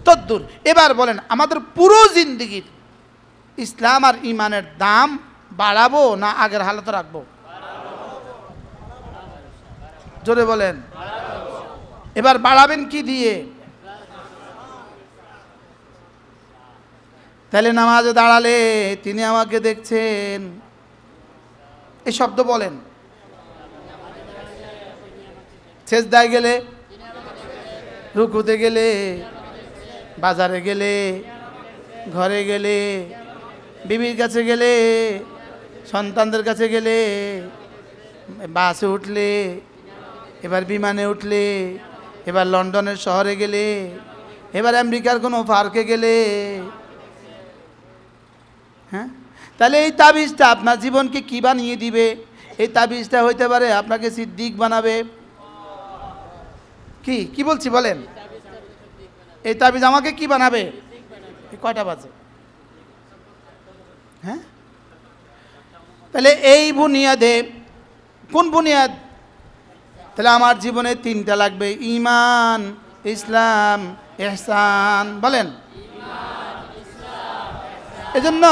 তদ্দূর। এবার বলেন, আমাদের পুরো জিন্দেগির ইসলাম আর ইমানের দাম বাড়াবো না আগের হালতে রাখবো? জোরে বলেন। এবার বাড়াবেন কি দিয়ে? তাহলে নামাজে দাঁড়ালে তিনি আমাকে দেখছেন, এই শব্দ বলেন। সেজদায় গেলে, রুকুতে গেলে, বাজারে গেলে, ঘরে গেলে, বিবির কাছে গেলে, সন্তানদের কাছে গেলে, বাসে উঠলে, এবার বিমানে উঠলে, এবার লন্ডনের শহরে গেলে, এবার আমেরিকার কোনো পার্কে গেলে। হ্যাঁ, তাহলে এই তাবিজটা আপনার জীবনকে কি বানিয়ে দিবে? এই তাবিজটা হইতে পারে আপনাকে সিদ্দিক বানাবে। কি কি বলছি বলেন? এই তাবিজ আমাকে কি বানাবে? কয়টা বাজে? হ্যাঁ, তাহলে এই বুনিয়াদে, কোন বুনিয়াদ? তাহলে আমার জীবনে তিনটা লাগবে, ঈমান, ইসলাম, ইহসান। বলেন। এজন্য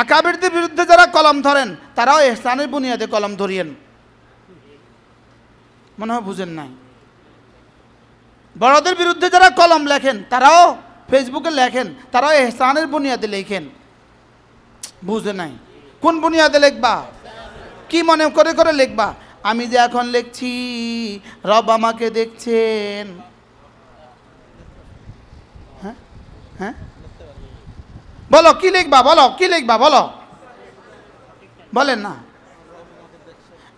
আকাবিরদের বিরুদ্ধে যারা কলম ধরেন তারাও ইহসানের বুনিয়াদে কলম ধরিয়েন। মনে হয় বুঝেন নাই। বড়দের বিরুদ্ধে যারা কলম লেখেন তারাও ফেসবুকে লেখেন, তারাও ইহসানের বুনিয়াদে লেখেন। বুঝে নাই কোন বুনিয়াদে লিখবা, কি মনে করে করে লিখবা? আমি যে এখন লিখছি রব আমাকে দেখছেন। হ্যাঁ হ্যাঁ বলো কি লিখবা, বলো কি লিখবা, বলো, বলেন না।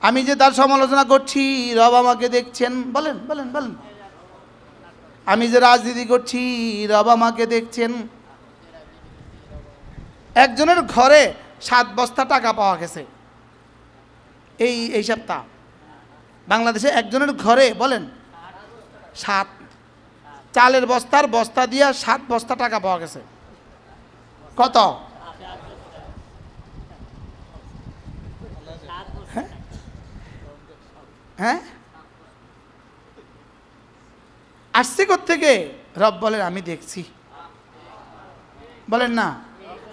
আমি যে তার সমালোচনা করছি রব আমাকে দেখছেন, বলেন বলেন বলেন। আমি যে রাজনীতি করছি রব আমাকে দেখছেন। একজনের ঘরে 7 বস্তা টাকা পাওয়া গেছে এই সপ্তাহ বাংলাদেশে। একজনের ঘরে বলেন 7 চালের বস্তা দিয়া 7 বস্তা টাকা পাওয়া গেছে। কত? হ্যাঁ আসছে কোত্থেকে? রব বলেন আমি দেখছি। বলেন না,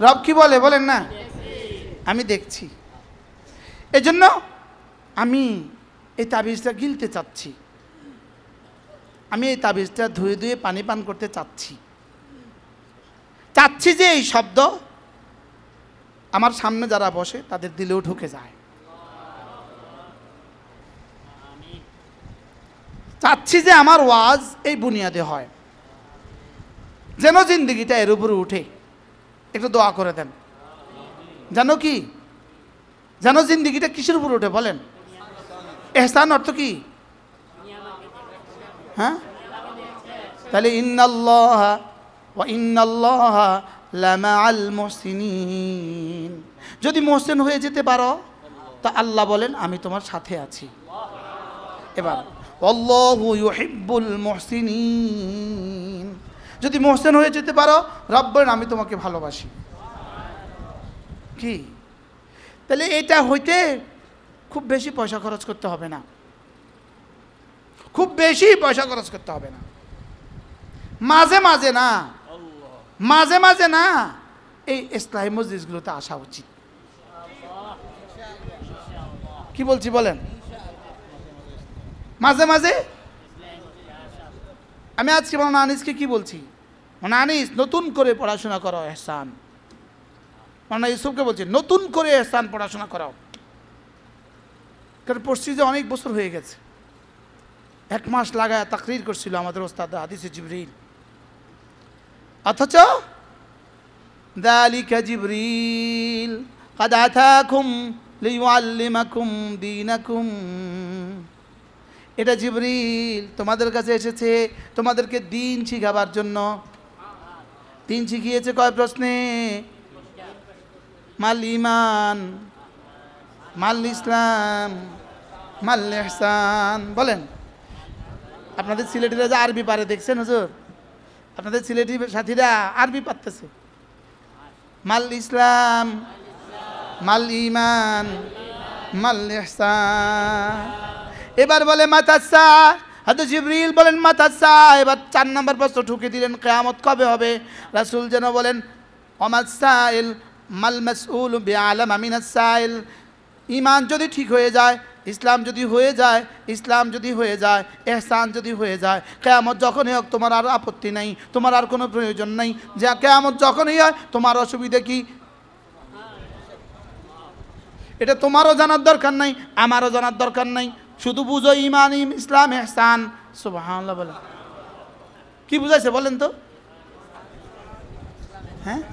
রব কি বলে? বলেন না, আমি দেখছি। এজন্য আমি এই তাবিজটা গিলতে চাচ্ছি, আমি এই তাবিজটা ধুয়ে ধুয়ে পানি পান করতে চাচ্ছি। চাচ্ছি যে এই শব্দ আমার সামনে যারা বসে তাদের দিলেও ঢুকে যায়। চাচ্ছি যে আমার ওয়াজ এই বুনিয়াদে হয়, যেন জিন্দগিটা এর উপরে উঠে। একটু দোয়া করে দেন। জানো কি, যেন জিন্দগিটা কিসের উপর উঠে? বলেন। ইহসান অর্থ কি? হ্যাঁ তাহলে ইন্নাল্লাহা ওয়া ইন্নাল্লাহা লামাআল মুহসিনিন। যদি মুহসিন হয়ে যেতে পারো তা আল্লাহ বলেন আমি তোমার সাথে আছি। এবার আল্লাহু ইউহিব্বুল মুহসিনিন। যদি মুহসিন হয়ে যেতে পারো রব বলেন আমি তোমাকে ভালোবাসি। কি? তাহলে এটা হইতে খুব বেশি পয়সা খরচ করতে হবে না, খুব বেশি পয়সা খরচ করতে হবে না। মাঝে মাঝে না, মাঝে মাঝে না, এই ইসলাহি মজলিসগুলোতে আসা উচিত। কি বলছি বলেন? মাঝে মাঝে। আমি আজকে মাওলানা আনিসকে কি বলছি? মাওলানা আনিস নতুন করে পড়াশোনা করো ইহসান। মাওলানা ইউসুফকে বলছি নতুন করে ইহসান পড়াশোনা করাও। কারণ পড়ছি যে অনেক বছর হয়ে গেছে। 1 মাস লাগায় তাকরির করছিল আমাদের ওস্তাদ হাদিসে জিবরিল। অথচ যালিকা জিবরিল قد আতাকুম লিয়ুআল্লিমাকুম দীনাকুম। এটা জিবরিল তোমাদের কাছে এসেছে তোমাদেরকে দ্বীন শিখাবার জন্য। দ্বীন শিখিয়েছে কয় প্রশ্নে? মাল ঈমান, মাল ইসলাম, মাল ইহসান। বলেন। আপনাদের সিলেটিরা যে আরবি পারে দেখছেন হুজুর? আপনাদের সিলেটি সাথীরা আরবি পারতেছে। মাল ইসলাম, মাল ঈমান, মাল ইহসান। এবার বলে মাতাসা। হযরত জিবরিল বলেন মাতাসা। এবার 4 নম্বর প্রশ্ন ঢুকে দিলেন কিয়ামত কবে হবে? রাসূল যেন বলেন ওমাসাইল মাল মাসউল বিআলাম মিনাস সাইল। ঈমান যদি ঠিক হয়ে যায়, ইসলাম যদি হয়ে যায়, ইসলাম যদি হয়ে যায়, ইহসান যদি হয়ে যায়, কিয়ামত যখনই হোক তোমার আর আপত্তি নাই, তোমার আর কোনো প্রয়োজন নাই। যে কিয়ামত যখনই হয় তোমার অসুবিধা কি? এটা তোমারও জানার দরকার নাই, আমারও জানার দরকার নাই। শুধু বুঝো ঈমান, ইসলাম, ইহসান। সুবহানাল্লাহ বলেন। কি বুঝাইছে বলেন তো? হ্যাঁ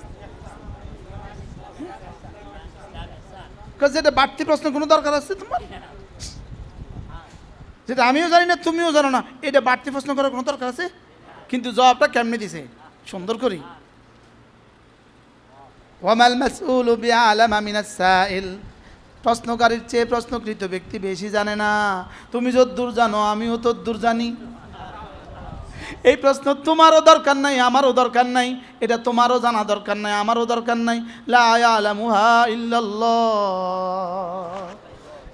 যেটা বাড়তি প্রশ্ন কোনো দরকার আছে তোমার? যেটা আমিও জানি না তুমিও জানো না, এটা বাড়তি প্রশ্ন করার কোনো দরকার আছে? কিন্তু জবাবটা কেমনে দিছে সুন্দর করি। ওয়ামাল মাসউলু বিআলামা মিনাস সাইল। প্রশ্নকারীর চেয়ে প্রশ্নকৃত ব্যক্তি বেশি জানে না। তুমি যদ্দূর জানো আমিও তদ্দূর জানি। এই প্রশ্ন তোমারও দরকার নাই, আমারও দরকার নাই। এটা তোমারও জানা দরকার নাই, আমারও দরকার নাই। লা ইয়ালামুহা ইল্লাল্লাহ।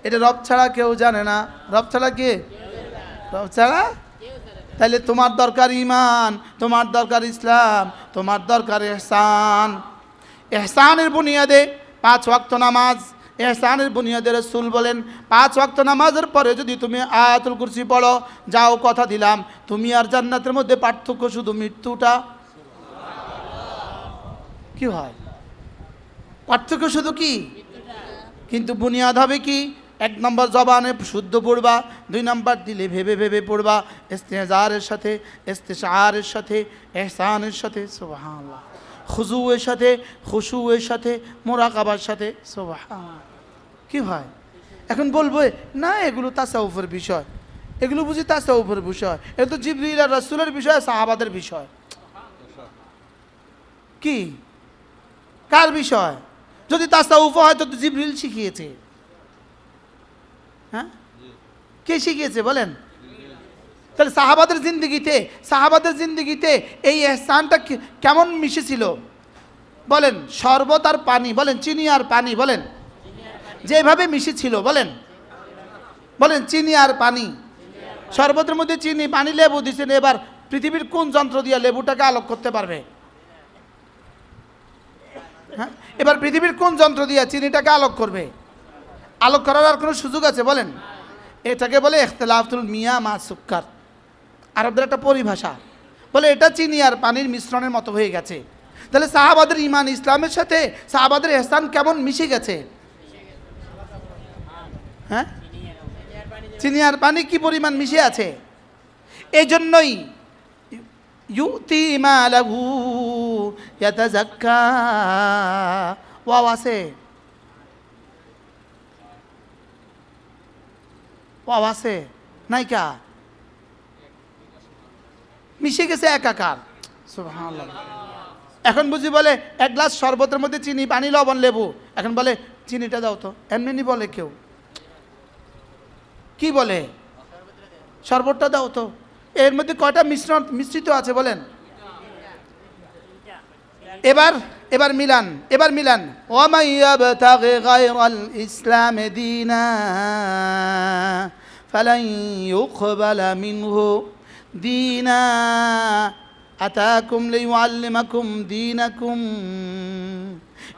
এটা রব ছাড়া কেউ জানে না। রব ছাড়া কে? রব ছাড়া? তাহলে তোমার দরকার ঈমান, তোমার দরকার ইসলাম, তোমার দরকার ইহসান। ইহসানের বুনিয়াদে 5 ওয়াক্ত নামাজ। ইহসানের বুনিয়াদে রাসূল বলেন 5 ওয়াক্ত নামাজের পরে যদি তুমি আয়াতুল কুরসি পড়ো, যাও কথা দিলাম তুমি আর জান্নাতের মধ্যে পার্থক্য শুধু মৃত্যুটা। কি হয়? পার্থক্য শুধু কি? কিন্তু বুনিয়াদ হবে কি? 1 নম্বর জবানে শুদ্ধ পড়বা, 2 নম্বর দিলে ভেবে ভেবে পড়বা, ইস্তেজারের সাথে, ইস্তিশারের সাথে, ইহসানের সাথে, সুবহানাল্লাহ, খুজুয়ের সাথে, খুশুয়ের সাথে, মুরাকাবার সাথে, সুবহানাল্লাহ। কি হয়? এখন বলবো না এগুলো তাসাউফের বিষয়, এগুলো বুঝি তাসাউফের বিষয়, এটা তো জিবরিল আর রাসূলের বিষয়, সাহাবাদের বিষয়। কি কার বিষয়? যদি তাসাউফ হয় তো জিবরিল শিখিয়েছে। হ্যাঁ, কে শিখিয়েছে বলেন? তাহলে সাহাবাদের জিন্দেগিতে এই ইহসানটা কেমন মিশেছিল বলেন? শরবত আর পানি বলেন, চিনি আর পানি বলেন, যেভাবে মিশেছিল বলেন, বলেন চিনি আর পানি। শরবতের মধ্যে চিনি, পানি, লেবু দিচ্ছেন। এবার পৃথিবীর কোন যন্ত্র দিয়ে লেবুটাকে আলোক করতে পারবে? হ্যাঁ, এবার পৃথিবীর কোন যন্ত্র দিয়ে চিনিটাকে আলোক করবে? আলোক করার আর কোনো সুযোগ আছে বলেন? এটাকে বলে ইখতিলাফুল মিয়া মা সুক্কার। আরবদের একটা পরিভাষা, বলে এটা চিনি আর পানির মিশ্রণের মতো হয়ে গেছে। তাহলে সাহাবাদের ঈমান ইসলামের সাথে সাহাবাদের ইহসান কেমন মিশে গেছে? হ্যাঁ, চিনি আর পানি কি পরিমাণ মিশে আছে। এই জন্যই ইউতি মালাহু ইয়াতাযাক্কা। ওয়াও আছে, ওয়াও আছে নাইকা, মিশে গেছে একাকার। সুবহানাল্লাহ। এখন বুঝি বলে 1 গ্লাস শরবতের মধ্যে চিনি, পানি, লবণ, লেবু, এখন বলে চিনিটা দাও তো, এমনি বলে কেউ। কি বলে? শরবতটা দাও তো। এর মধ্যে কয়টা মিশ্রিত আছে বলেন? এবার মিলান। ওয়া ইয়াবতাগি গায়রাল ইসলাম দীনা ফালান ইউকবালা মিনহু দীনা আতাকুম লিউআল্লিমাকুম দীনাকুম।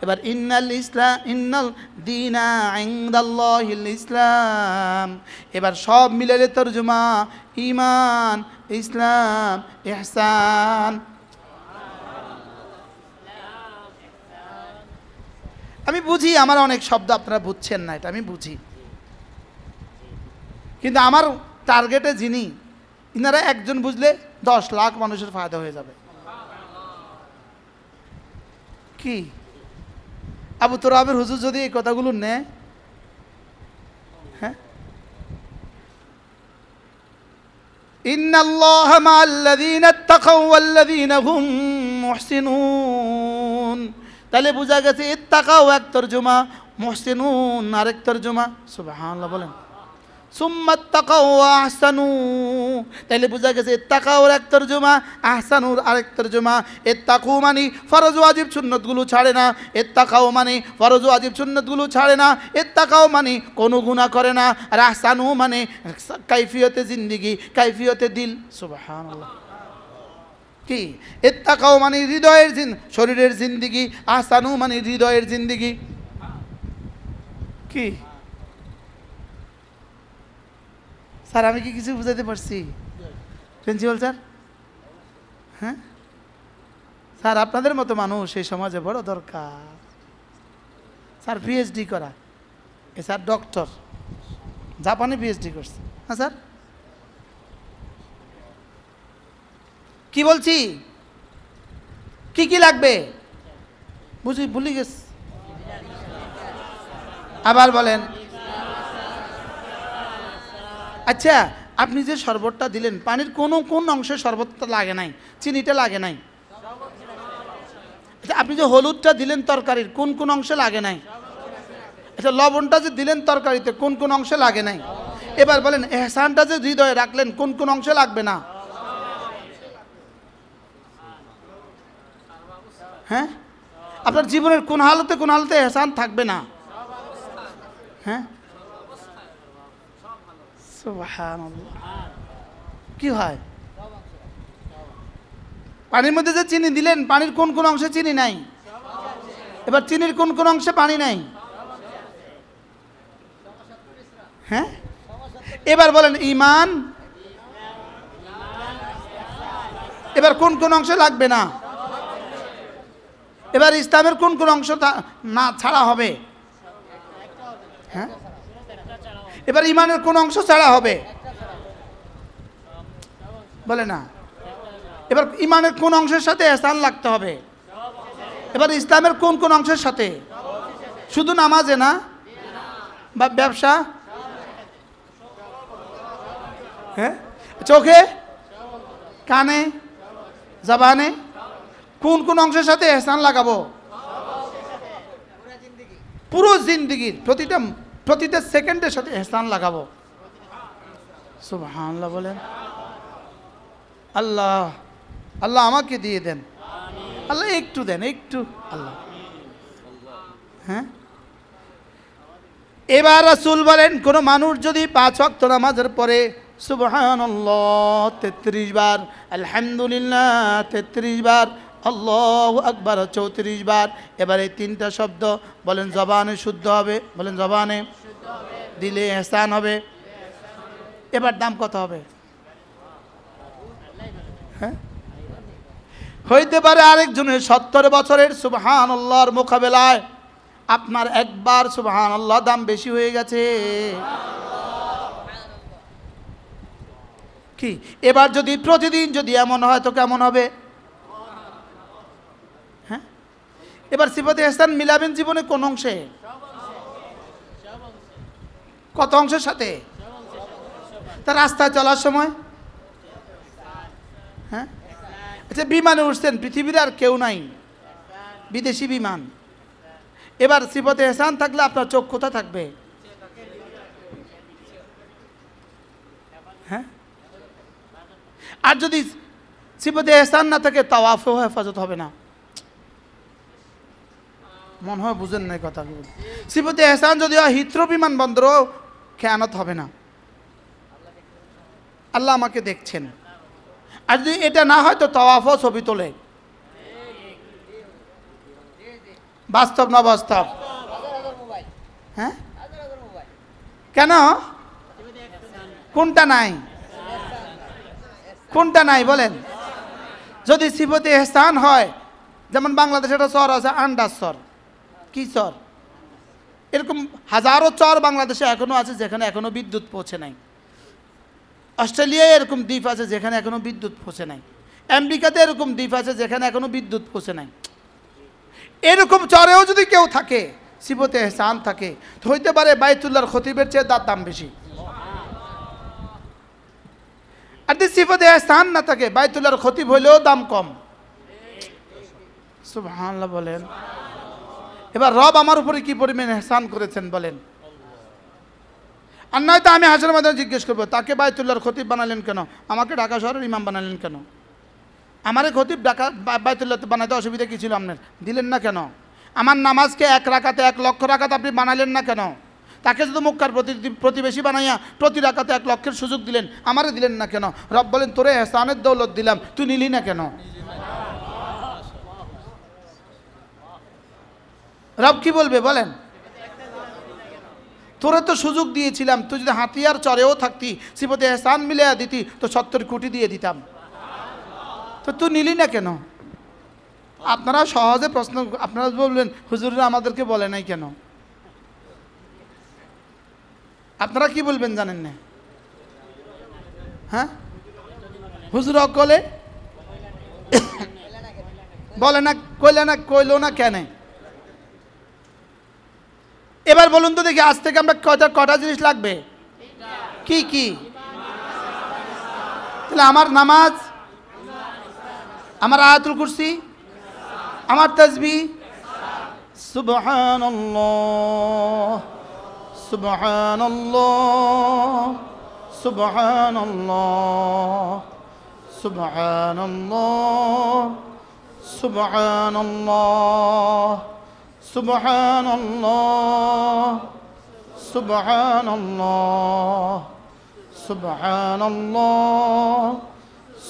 এবার ইন্নাল দীনা ইনদাল্লাহিল ইসলাম। এবার সব মিলালে তরজমা ঈমান, ইসলাম, ইহসান। আমি বুঝি আমার অনেক শব্দ আপনারা বুঝছেন না, এটা আমি বুঝি, কিন্তু আমার টার্গেটে যিনি, ইনারা একজন বুঝলে 10 লাখ মানুষের ফায়দা হয়ে যাবে। কি আবু তুরাবের হুজুর যদি এই কথাগুলো নেয়, হ্যাঁ, ইন্নাল্লাহা মাআল্লাযীনা ইত্তাকাউ ওয়াল্লাযীনা হুম মুহসিনুন। তাহলে বোঝা গেছে ইত্তাকাউ এক তরজমা, মুহসিনুন আরেক তরজমা। সুবহানাল্লাহ বলেন। সুম্মাত্তাকাউ ওয়া আহসানু। তাহলে বোঝা গেছে ইত্তাকাউর এক তরজমা, আহসানুর আরেক তরজমা। ইত্তাকু মানে ফরজ ওয়াজিব সুন্নতগুলো ছাড়ে না, ইত্তাকাউ মানে ফরজ ওয়াজিব সুন্নতগুলো ছাড়ে না, ইত্তাকাউ মানে কোনো গুনাহ করে না, আর আহসানু মানে কাইফিয়তে জিন্দেগি, কাইফিয়তে দিল। সুবহানাল্লাহ। কি ইত্তাকাউ মানে হৃদয়ের শরীরের জিন্দেগি, আহসানু মানে হৃদয়ের জিন্দেগি। কি স্যার আমি কি কিছু বুঝাতে পারছি প্রিন্সিপাল স্যার? হ্যাঁ স্যার, আপনাদের মতো মানুষ এই সমাজে বড় দরকার। স্যার পিএইচডি করা, এ স্যার ডক্টর, জাপানে পিএইচডি করছে। হ্যাঁ স্যার, কি বলছি? কি লাগবে ভুলে গেছি, আবার বলেন। আচ্ছা, আপনি যে শরবতটা দিলেন, পানির কোন অংশে শরবতটা লাগে নাই, চিনিটা লাগে নাই। আচ্ছা, আপনি যে হলুদটা দিলেন তরকারির, কোন অংশে লাগে নাই? আচ্ছা, লবণটা যে দিলেন তরকারিতে, কোন অংশে লাগে নাই? এবার বলেন ইহসানটা যে হৃদয়ে রাখলেন, কোন অংশে লাগবে না? হ্যাঁ, আপনার জীবনের কোন হালতে ইহসান থাকবে না? হ্যাঁ, সুবহানাল্লাহ। কি হয়? পানির মধ্যে যে চিনি দিলেন, পানির কোন কোন অংশে চিনি নাই? এবার চিনির কোন কোন অংশে পানি নাই? হ্যাঁ, এবার বলেন ঈমান এবার কোন কোন অংশে লাগবে না? এবার ইসলামের কোন কোন অংশ না ছাড়া হবে? হ্যাঁ, এবার ঈমানের কোন অংশ ছাড়া হবে? বলে না। এবার ঈমানের কোন অংশের সাথে ইহসান লাগতে হবে? এবার ইসলামের কোন কোন অংশের সাথে? শুধু নামাজে না, বা ব্যবসা, হ্যাঁ, চোখে, কানে, জবানে, কোন কোন অংশের সাথে ইহসান লাগাবো? পুরো জিন্দেগির প্রতিটা সেকেন্ডের সাথে ইহসান লাগাবো। সুবহানাল্লাহ বলেন। আল্লাহ আল্লাহ আমাকে দিয়ে দেন, আল্লাহ একটু দেন, একটু আল্লাহ। হ্যাঁ, এবার রাসূল বলেন কোন মানুষ যদি 5 ওয়াক্ত নামাজের পরে সুবহানাল্লাহ 33 বার, আলহামদুলিল্লাহ 33 বার, আল্লাহু আকবার 34 বার, এবার এই 3টা শব্দ বলেন জবানে শুদ্ধ হবে, বলেন জবানে, দিলে ইহসান হবে। এবার দাম কত হবে? হ্যাঁ, হইতে পারে আরেকজনের 70 বছরের সুবহানাল্লাহর মোকাবেলায় আপনার একবার সুবহানাল্লাহ দাম বেশি হয়ে গেছে। কি এবার যদি প্রতিদিন যদি এমন হয় তো কেমন হবে? হ্যাঁ, এবার সিফাতে ইহসান মিলাবেন জীবনে কোন অংশে? কত অংশের সাথে? তা রাস্তায় চলার সময়, হ্যাঁ, আচ্ছা বিমানে উঠছেন, পৃথিবীর আর কেউ নাই, বিদেশি বিমান, এবার সিফাতে ইহসান থাকলে আপনার চোখ কোথায় থাকবে? হ্যাঁ, আর যদি সিফাতে ইহসান না থাকে তাওয়াফেও হেফাজত হবে না। মনে হয় বুঝেন নাই কথা। সিফাতে ইহসান যদি হয় হিথ্রো বিমানবন্দরও খেয়ানত হবে না, আল্লাহ আমাকে দেখছেন। আর যদি এটা না হয় তো তাওয়াফও ছবি তোলে। বাস্তব না বাস্তব? হ্যাঁ, কেন? কোনটা নাই? কোনটা নাই বলেন? যদি সিফাতে ইহসান হয়, যেমন বাংলাদেশে একটা চর আছে আন্ডার চর। কি চর? এরকম হাজারো চর বাংলাদেশে এখনো আছে যেখানে এখনো বিদ্যুৎ পৌঁছে নাই। অস্ট্রেলিয়ায় এরকম দ্বীপ আছে যেখানে এখনো বিদ্যুৎ পৌঁছে নাই। আমেরিকাতে এরকম দ্বীপ আছে যেখানে এখনো বিদ্যুৎ পৌঁছে নাই। এরকম চরেও যদি কেউ থাকে, সিফাতে ইহসান থাকে, তো হইতে পারে বাইতুল্লাহর খতিবের চেয়ে তার দাম বেশি। আর যদি সিফাতে ইহসান না থাকে, বাইতুল্লাহর খতিব হইলেও দাম কম। সুবহানাল্লাহ বলেন। এবার রব আমার উপরে কি পরিমাণ ইহসান করেছেন বলেন। আর নয়তো আমি হাসরের ময়দানে জিজ্ঞেস করবো, তাকে বাইতুল্লাহর খতিব বানালেন কেন? আমাকে ঢাকা শহরের ইমাম বানালেন কেন? আমারে খতিব ঢাকা বাইতুল্লাহতে বানাইতে অসুবিধা কি ছিল আপনার? দিলেন না কেন? আমার নামাজকে 1 রাকাতে 1 লক্ষ রাকাত আপনি বানালেন না কেন? তাকে যদি মক্কার প্রতিবেশী বানাইয়া প্রতি রাকাতে 1 লক্ষের সুযোগ দিলেন, আমারে দিলেন না কেন? রব বলেন তোরে ইহসানের দৌলত দিলাম, তুই নিলি না কেন? রব কি বলবে বলেন? তোরে তো সুযোগ দিয়েছিলাম, তুই যদি হাতিয়ার চরেও থাকতি, সিফাতে ইহসান মিলিয়ে দিতি তো 70 কোটি দিয়ে দিতাম, তো তুই নিলি না কেন? আপনারা সহজে প্রশ্ন, আপনারা বলবেন হুজুররা আমাদেরকে বলে নাই কেন? আপনারা কি বলবেন জানেন না? হ্যাঁ, হুজুর অকলে বলে না, কইলো না কেন? এবার বলুন তো দেখি, আজ থেকে আমরা কটা জিনিস লাগবে? কি কি? তাহলে আমার নামাজ, আমার আয়াতুল কুরসি, আমার তাসবিহ, সুবহানাল্লাহ সুবহানাল্লাহ সুবহানাল্লাহ সুবহানাল্লাহ সুবহানাল্লাহ সুবহানাল্লাহ সুবহানাল্লাহ সুবহানাল্লাহ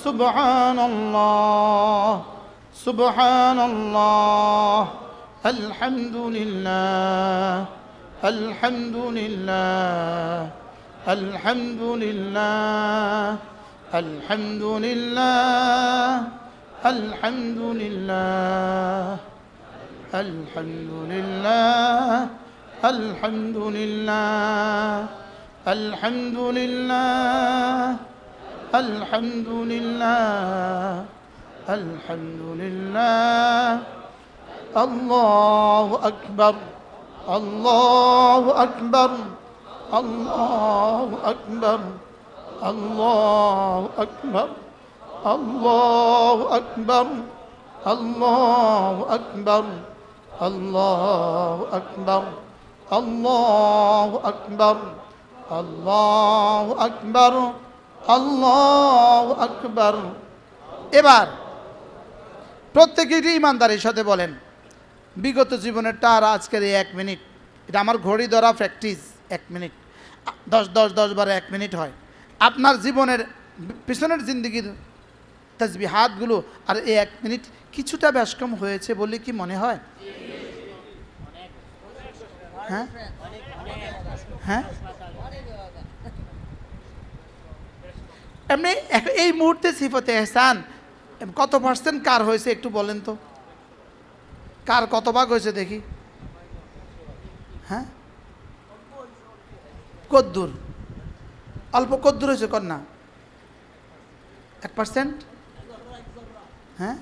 সুবহানাল্লাহ সুবহানাল্লাহ আলহামদুলিল্লাহ আলহামদুলিল্লাহ আলহামদুলিল্লাহ আলহামদুলিল্লাহ আলহামদুলিল্লাহ আলহামদুলিল্লাহ আলহামদুলিল্লাহ আলহামদুলিল্লাহ আলহামদুলিল্লাহ আলহামদুলিল্লাহ আল্লাহু আকবার আল্লাহু আকবার আল্লাহু আকবার আল্লাহু আকবার আল্লাহু আকবার আল্লাহু আকবার আল্লাহু আকবার আল্লাহু আকবার আল্লাহু আকবার আল্লাহু আকবার। এবার প্রত্যেকেরই ইমানদারির সাথে বলেন, বিগত জীবনেরটা আর আজকের এই 1 মিনিট, এটা আমার ঘড়ি ধরা প্র্যাকটিস। 1 মিনিট 10 বারে 1 মিনিট হয়। আপনার জীবনের পিছনের জিন্দগির তাসবিহাতগুলো আর এই 1 মিনিট কিছুটা বেশ কম হয়েছে বলে কি মনে হয়? হ্যাঁ হ্যাঁ, এমনি এই মুহূর্তে সিফতে এহসান কত পার্সেন্ট কার হয়েছে একটু বলেন তো, কার কত ভাগ হয়েছে দেখি? হ্যাঁ, কদ্দূর? অল্প কদ্দূর হয়েছে কন্যা? 1%? হ্যাঁ,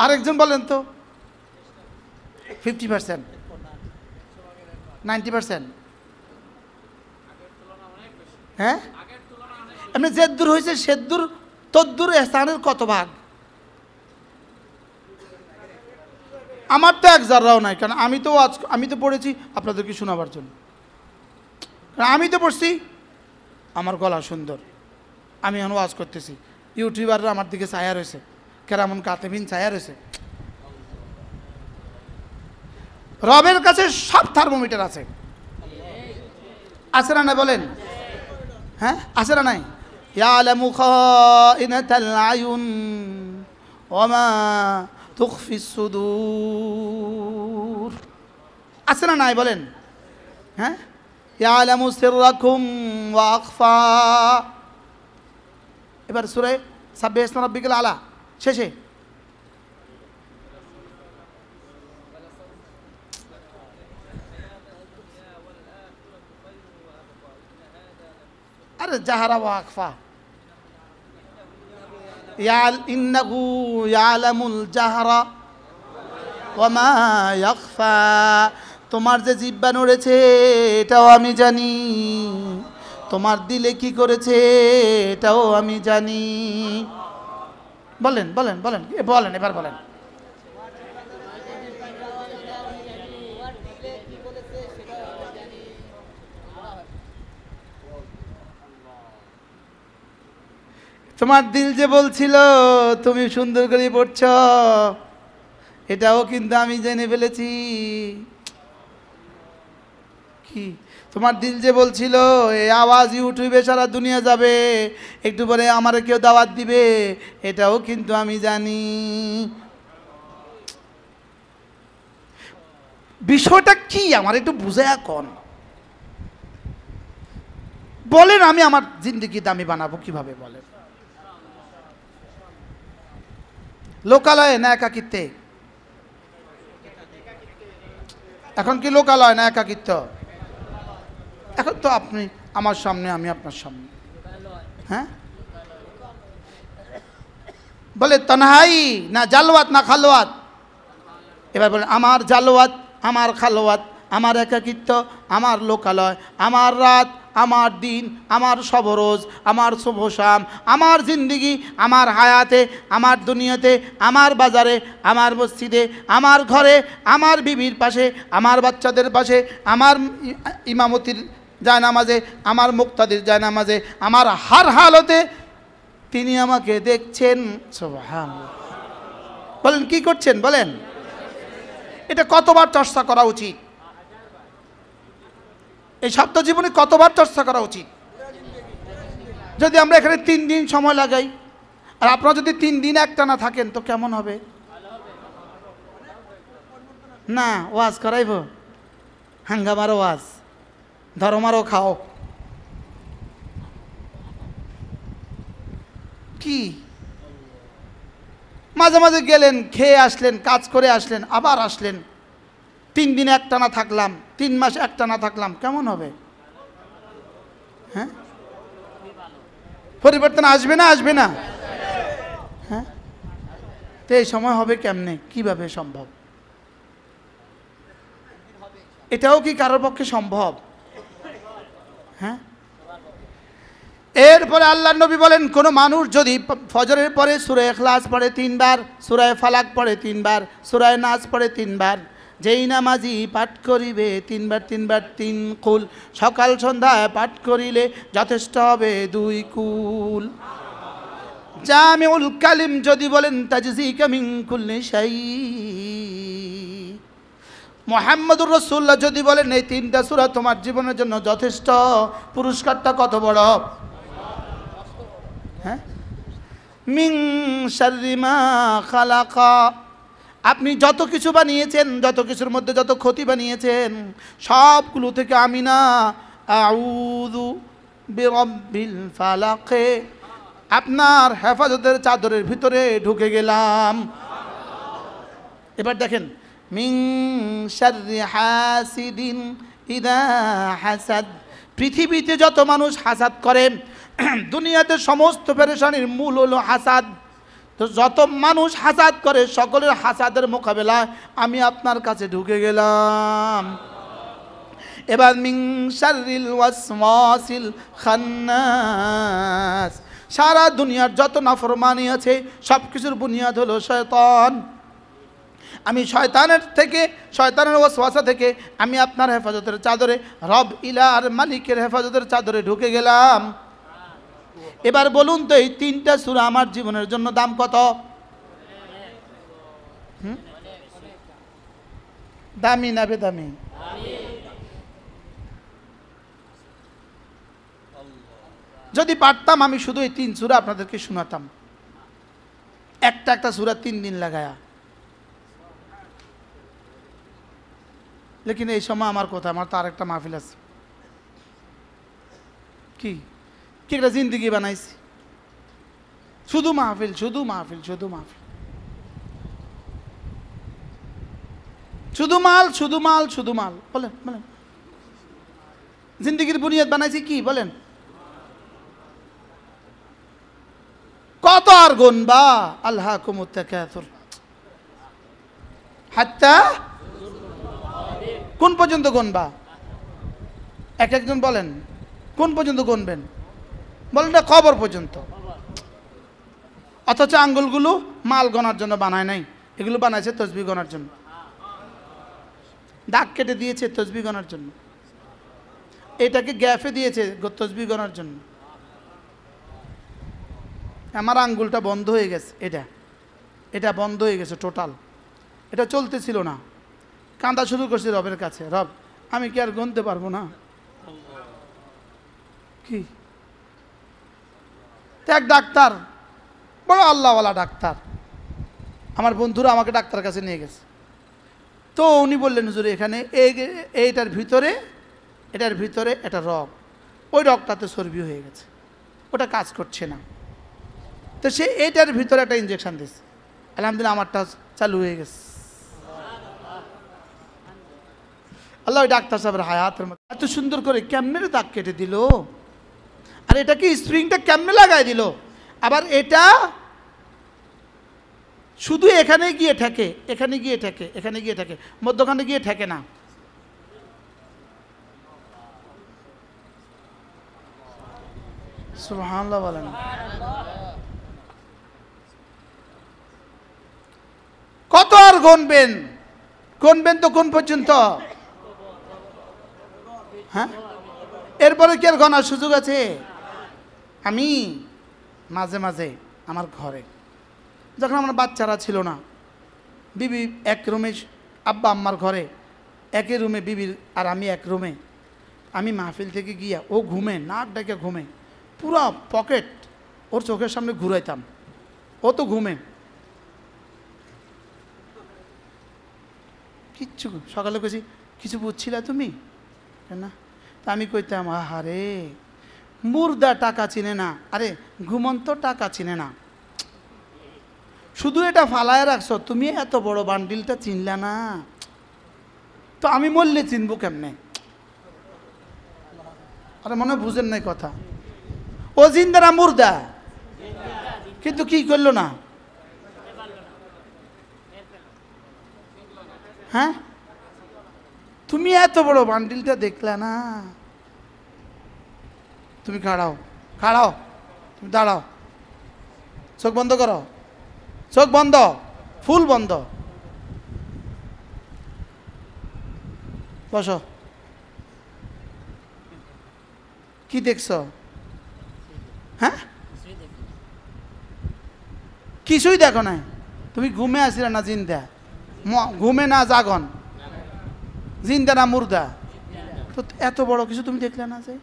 আরেকজন বলেন তো? 50%, 90%? হ্যাঁ, এমনি যে দূর হয়েছে সে দূর তদ্দূর এহসানের কত ভাগ? আমার তো 1 জাররাও নাই, কারণ আমি তো পড়েছি আপনাদেরকে শোনাবার জন্য। আমি তো পড়ছি, আমার গলা সুন্দর, আমি এখন ওয়াজ করতেছি, ইউটিউবাররা আমার দিকে ছায়া রয়েছে, কেরামন কাতেবিন ছায়া রয়েছে। রবের কাছে সব থার্মোমিটার আছে, আছে না নাই বলেন? হ্যাঁ, আছে না নাই? ইয়ালামু খাইনাতাল আয়ুন ওয়া মা তুখফিস সুদূর, আছে না নাই বলেন? হ্যাঁ, ইয়ালামু সিররাকুম ওয়া আখফা। এবার সূরা সাব্বিহ ইসমা রাব্বিকাল আলা শেষে আরে জাহারা ওয়া আখফা, ইন্নাহু ইয়ালামুল জাহরা ওয়া মা ইয়াখফা। তোমার যে জিহ্বা নড়েছে এটাও আমি জানি, তোমার দিলে কি করেছে এটাও আমি জানি। বলেন বলেন বলেন বলেন, এবার বলেন। তোমার দিল যে বলছিল তুমি সুন্দর করে পড়ছ, এটাও কিন্তু আমি জেনে ফেলেছি। কি তোমার দিল যে বলছিল এই আওয়াজ ইউটিউবে সারা দুনিয়া যাবে, একটু পরে আমার কেউ দাওয়াত দিবে, এটাও কিন্তু আমি জানি। বিষয়টা কি আমার একটু বুঝায়া কোন বলেন, আমি আমার জিন্দেগি দামি বানাবো কিভাবে বলেন? লোকালয়ে না একাকিত্বে? এখন কি লোকালয় না একাকিত্ব? এখন তো আপনি আমার সামনে, আমি আপনার সামনে। হ্যাঁ, বলে তনহাই না জালওয়াত না খালওয়াত? এবার বলেন, আমার জালওয়াত, আমার খালওয়াত, আমার একাকিত্ব, আমার লোকালয়, আমার রাত, আমার দিন, আমার সবরোজ, আমার শুভ শাম, আমার জিন্দিগি, আমার হায়াতে, আমার দুনিয়াতে, আমার বাজারে, আমার মসজিদে, আমার ঘরে, আমার বিবির পাশে, আমার বাচ্চাদের পাশে, আমার ইমামতির জায়নামাজে, আমার মুক্তাদির জায়নামাজে, আমার হার হালতে তিনি আমাকে দেখছেন। সুবহানাল্লাহ। বলেন কি করছেন বলেন? এটা কতবার চর্চা করা উচিত? এই সপ্তাহ জীবনে কতবার চর্চা করা উচিত? যদি আমরা এখানে 3 দিন সময় লাগাই, আর আপনারা যদি 3 দিন একটানা থাকেন তো কেমন হবে? না, ওয়াজ করাইব, হাঙ্গামারও ওয়াজ, ধর্মারও খাও, কি মাঝে মাঝে গেলেন, খেয়ে আসলেন, কাজ করে আসলেন, আবার আসলেন, 3 দিন একটানা থাকলাম, 3 মাস একটানা থাকলাম, কেমন হবে? হ্যাঁ, পরিবর্তন আসবে না আসবে না? হ্যাঁ, তো এই সময় হবে কেমনে, কিভাবে সম্ভব? এটাও কি কারোর পক্ষে সম্ভব? হ্যাঁ। এরপরে আল্লাহর নবী বলেন, কোন মানুষ যদি ফজরের পরে সূরা ইখলাস পড়ে 3 বার, সূরা ফালাক পড়ে 3 বার, সূরা নাস পড়ে 3 বার, যেই নামাজি পাঠ করিবে 3 বার 3 বার 3 কুল, সকাল সন্ধ্যায় পাঠ করিলে যথেষ্ট হবে 2 কুল। জামিউল কালিম যদি বলেন, তাজজিকা মিন কুল্লি শাই। মুহাম্মদুর রাসূলুল্লাহ যদি বলেন, এই 3টা সূরা তোমার জীবনের জন্য যথেষ্ট, পুরস্কারটা কত বড়? হ্যাঁ, মিন শাররি মা খালাকা, আপনি যত কিছু বানিয়েছেন, যত কিছুর মধ্যে যত ক্ষতি বানিয়েছেন, সবগুলো থেকে আমি না আউযু বিরাব্বিল ফালাক, আপনার হেফাজতের চাদরের ভিতরে ঢুকে গেলাম। এবার দেখেন, মিন শাররি হাসিদিন ইযা হাসাদ, পৃথিবীতে যত মানুষ হাসাদ করে, দুনিয়াতে সমস্ত পেরেশানির মূল হলো হাসাদ। তো যত মানুষ হাসাদ করে, সকলের হাসাদের মোকাবেলায় আমি আপনার কাছে ঢুকে গেলাম। এবার মিন শাররিল ওয়াসওয়াসিল খান্নাস, সারা দুনিয়ার যত নাফরমানি আছে সব কিছুর বুনিয়াদ হলো শয়তান। আমি শয়তানের থেকে, শয়তানের ওয়াসওয়াসা থেকে আমি আপনার হেফাজতের চাদরে, রব ইলার মালিকের হেফাজতের চাদরে ঢুকে গেলাম। এবার বলুন তো, এই 3টা সূরা আমার জীবনের জন্য দাম কত? দামি না বেদামি? যদি পারতাম আমি শুধু এই 3 সূরা আপনাদেরকে শোনাতাম, একটা একটা সূরা 3 দিন লাগায়া। লেকিন এই সময় আমার কথা, আমার তো আরেকটা মাহফিল আছে। কি কি একটা জিন্দগি বানাইছি, শুধু মাহফিল, শুধু মাহফিল, শুধু মাহফিল, শুধু মাল, শুধু মাল, শুধু মাল। বলেন বলেন, জিন্দগির বুনিয়াদ বানাইছি কি বলেন? কত আর গুনবা? আলহাকুমুত তাকাসুর হাত্তা, কোন পর্যন্ত গুনবা? এক একজন বলেন, কোন পর্যন্ত গুনবেন? বলেন না, কবর পর্যন্ত। অথচ আঙ্গুলগুলো মাল গনার জন্য বানায় নাই, এগুলো বানাইছে তসবিহ গনার জন্য। দাগ কেটে দিয়েছে তসবিহ গনার জন্য, এটাকে গ্যাফে দিয়েছে তসবিহ গনার জন্য। আমার আঙ্গুলটা বন্ধ হয়ে গেছে, এটা বন্ধ হয়ে গেছে টোটাল, এটা চলতেছিল না। কাঁদা শুরু করছি রবের কাছে, রব আমি কি আর গুনতে পারবো না? কি এক ডাক্তার, বড় আল্লাহওয়ালা ডাক্তার, আমার বন্ধুরা আমাকে ডাক্তার কাছে নিয়ে গেছে। তো উনি বললেন, হুজুর এখানে এটার ভিতরে একটা রগ, ওই রগটাতে চর্বি হয়ে গেছে, ওটা কাজ করছে না। তো সে এটার ভিতরে একটা ইঞ্জেকশন দিয়েছে, আলহামদুলিল্লাহ আমারটা চালু হয়ে গেছে। আল্লাহ ওই ডাক্তার সাহেবের হায়াতের মধ্যে এত সুন্দর করে কেমনে দাগ কেটে দিল, আর এটাকে স্প্রিংটা কেমনে লাগাই দিল। আবার এটা শুধু এখানে গিয়ে ঠেকে, এখানে গিয়ে ঠেকে, এখানে গিয়ে ঠেকে, মধ্যখানে গিয়ে ঠেকে না। সুবহানাল্লাহ বলেন। কত আর গুনবেন? গুনবেন তো কোন পর্যন্ত? হ্যাঁ, এরপরে কি আর গনার সুযোগ আছে? আমি মাঝে মাঝে আমার ঘরে, যখন আমার বাচ্চারা ছিল না, বিবি এক রুমে, আব্বা আম্মার ঘরে একই রুমে বিবির আর আমি এক রুমে, আমি মাহফিল থেকে গিয়া ও ঘুমে নাক ডেকে ঘুমে পুরো পকেট ওর চোখের সামনে ঘুরাইতাম, ও তো ঘুমে কিচ্ছু। সকালে কইছি কিছু বুঝছিলা তুমি না? তা আমি কইতাম আহারে মুর্দা টাকা চিনে না, আরে ঘুমন্ত টাকা চিনে না, শুধু এটা ফালায় রাখছো, তুমি এত বড় বান্ডিলটা চিনলা না, তো আমি মরলে চিনবো কেমনে? আরে মনে বুঝেন নাই কথা, ও জিন্দারা মুর্দা, কিন্তু কি করলো না? হ্যাঁ, তুমি এত বড় বান্ডিলটা দেখলা না, তুমি খাড়াও খাড়াও, তুমি দাঁড়াও, চোখ বন্ধ করো, চোখ বন্ধ, ফুল বন্ধ, বসো। কি দেখছ? হ্যাঁ, কিছুই দেখো না, তুমি ঘুমে আসিলা না জিন্দা? ঘুমে না জাগন, জিন্দা না মুর্দা? তো এত বড় কিছু তুমি দেখলে না যে?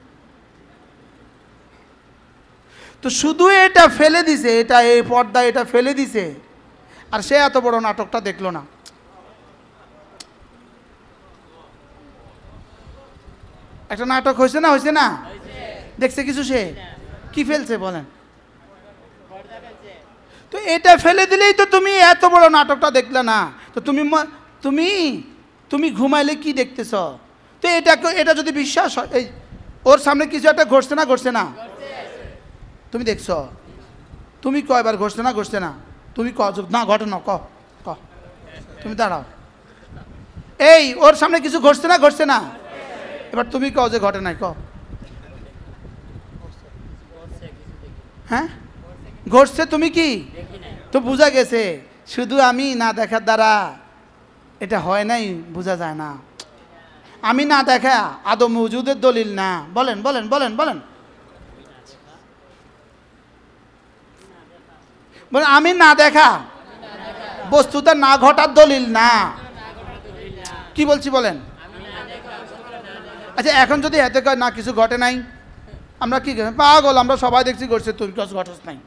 তো শুধু এটা ফেলে দিছে, এটা এই পর্দা এটা ফেলে দিছে, আর সে এত বড় নাটকটা দেখলো না। একটা নাটক হয়েছে না, হয়েছে না? দেখছে কিছু সে? কি ফেলছে বলেন? তো এটা ফেলে দিলেই তো তুমি এত বড় নাটকটা দেখলে না। তো তুমি তুমি তুমি ঘুমাইলে কি দেখতেছ? তো এটা যদি বিশ্বাস হয়, এই ওর সামনে কিছু একটা ঘটছে না, ঘটছে না? তুমি দেখছ? তুমি কয়বার ঘটছে না, ঘটছে না? তুমি ক না ঘটে না, ক ক তুমি দাঁড়াও, এই ওর সামনে কিছু ঘটছে না, ঘটছে না? এবার তুমি কও যে ঘটে নাই, ক। হ্যাঁ, ঘটছে, তুমি কি? তো বোঝা গেছে, শুধু আমি না দেখার দ্বারা এটা হয় নাই, বোঝা যায় না। আমি না দেখা আদম মওজুদের দলিল না। বলেন বলেন বলেন বলেন বলেন, আমি না দেখা বস্তুটা না ঘটার দলিল না। কি বলছি বলেন? আচ্ছা, এখন যদি এতে কয় না কিছু ঘটে নাই, আমরা কি পাগল, আমরা সবাই দেখছি ঘটছে, তুই কাজ ঘটস নাই।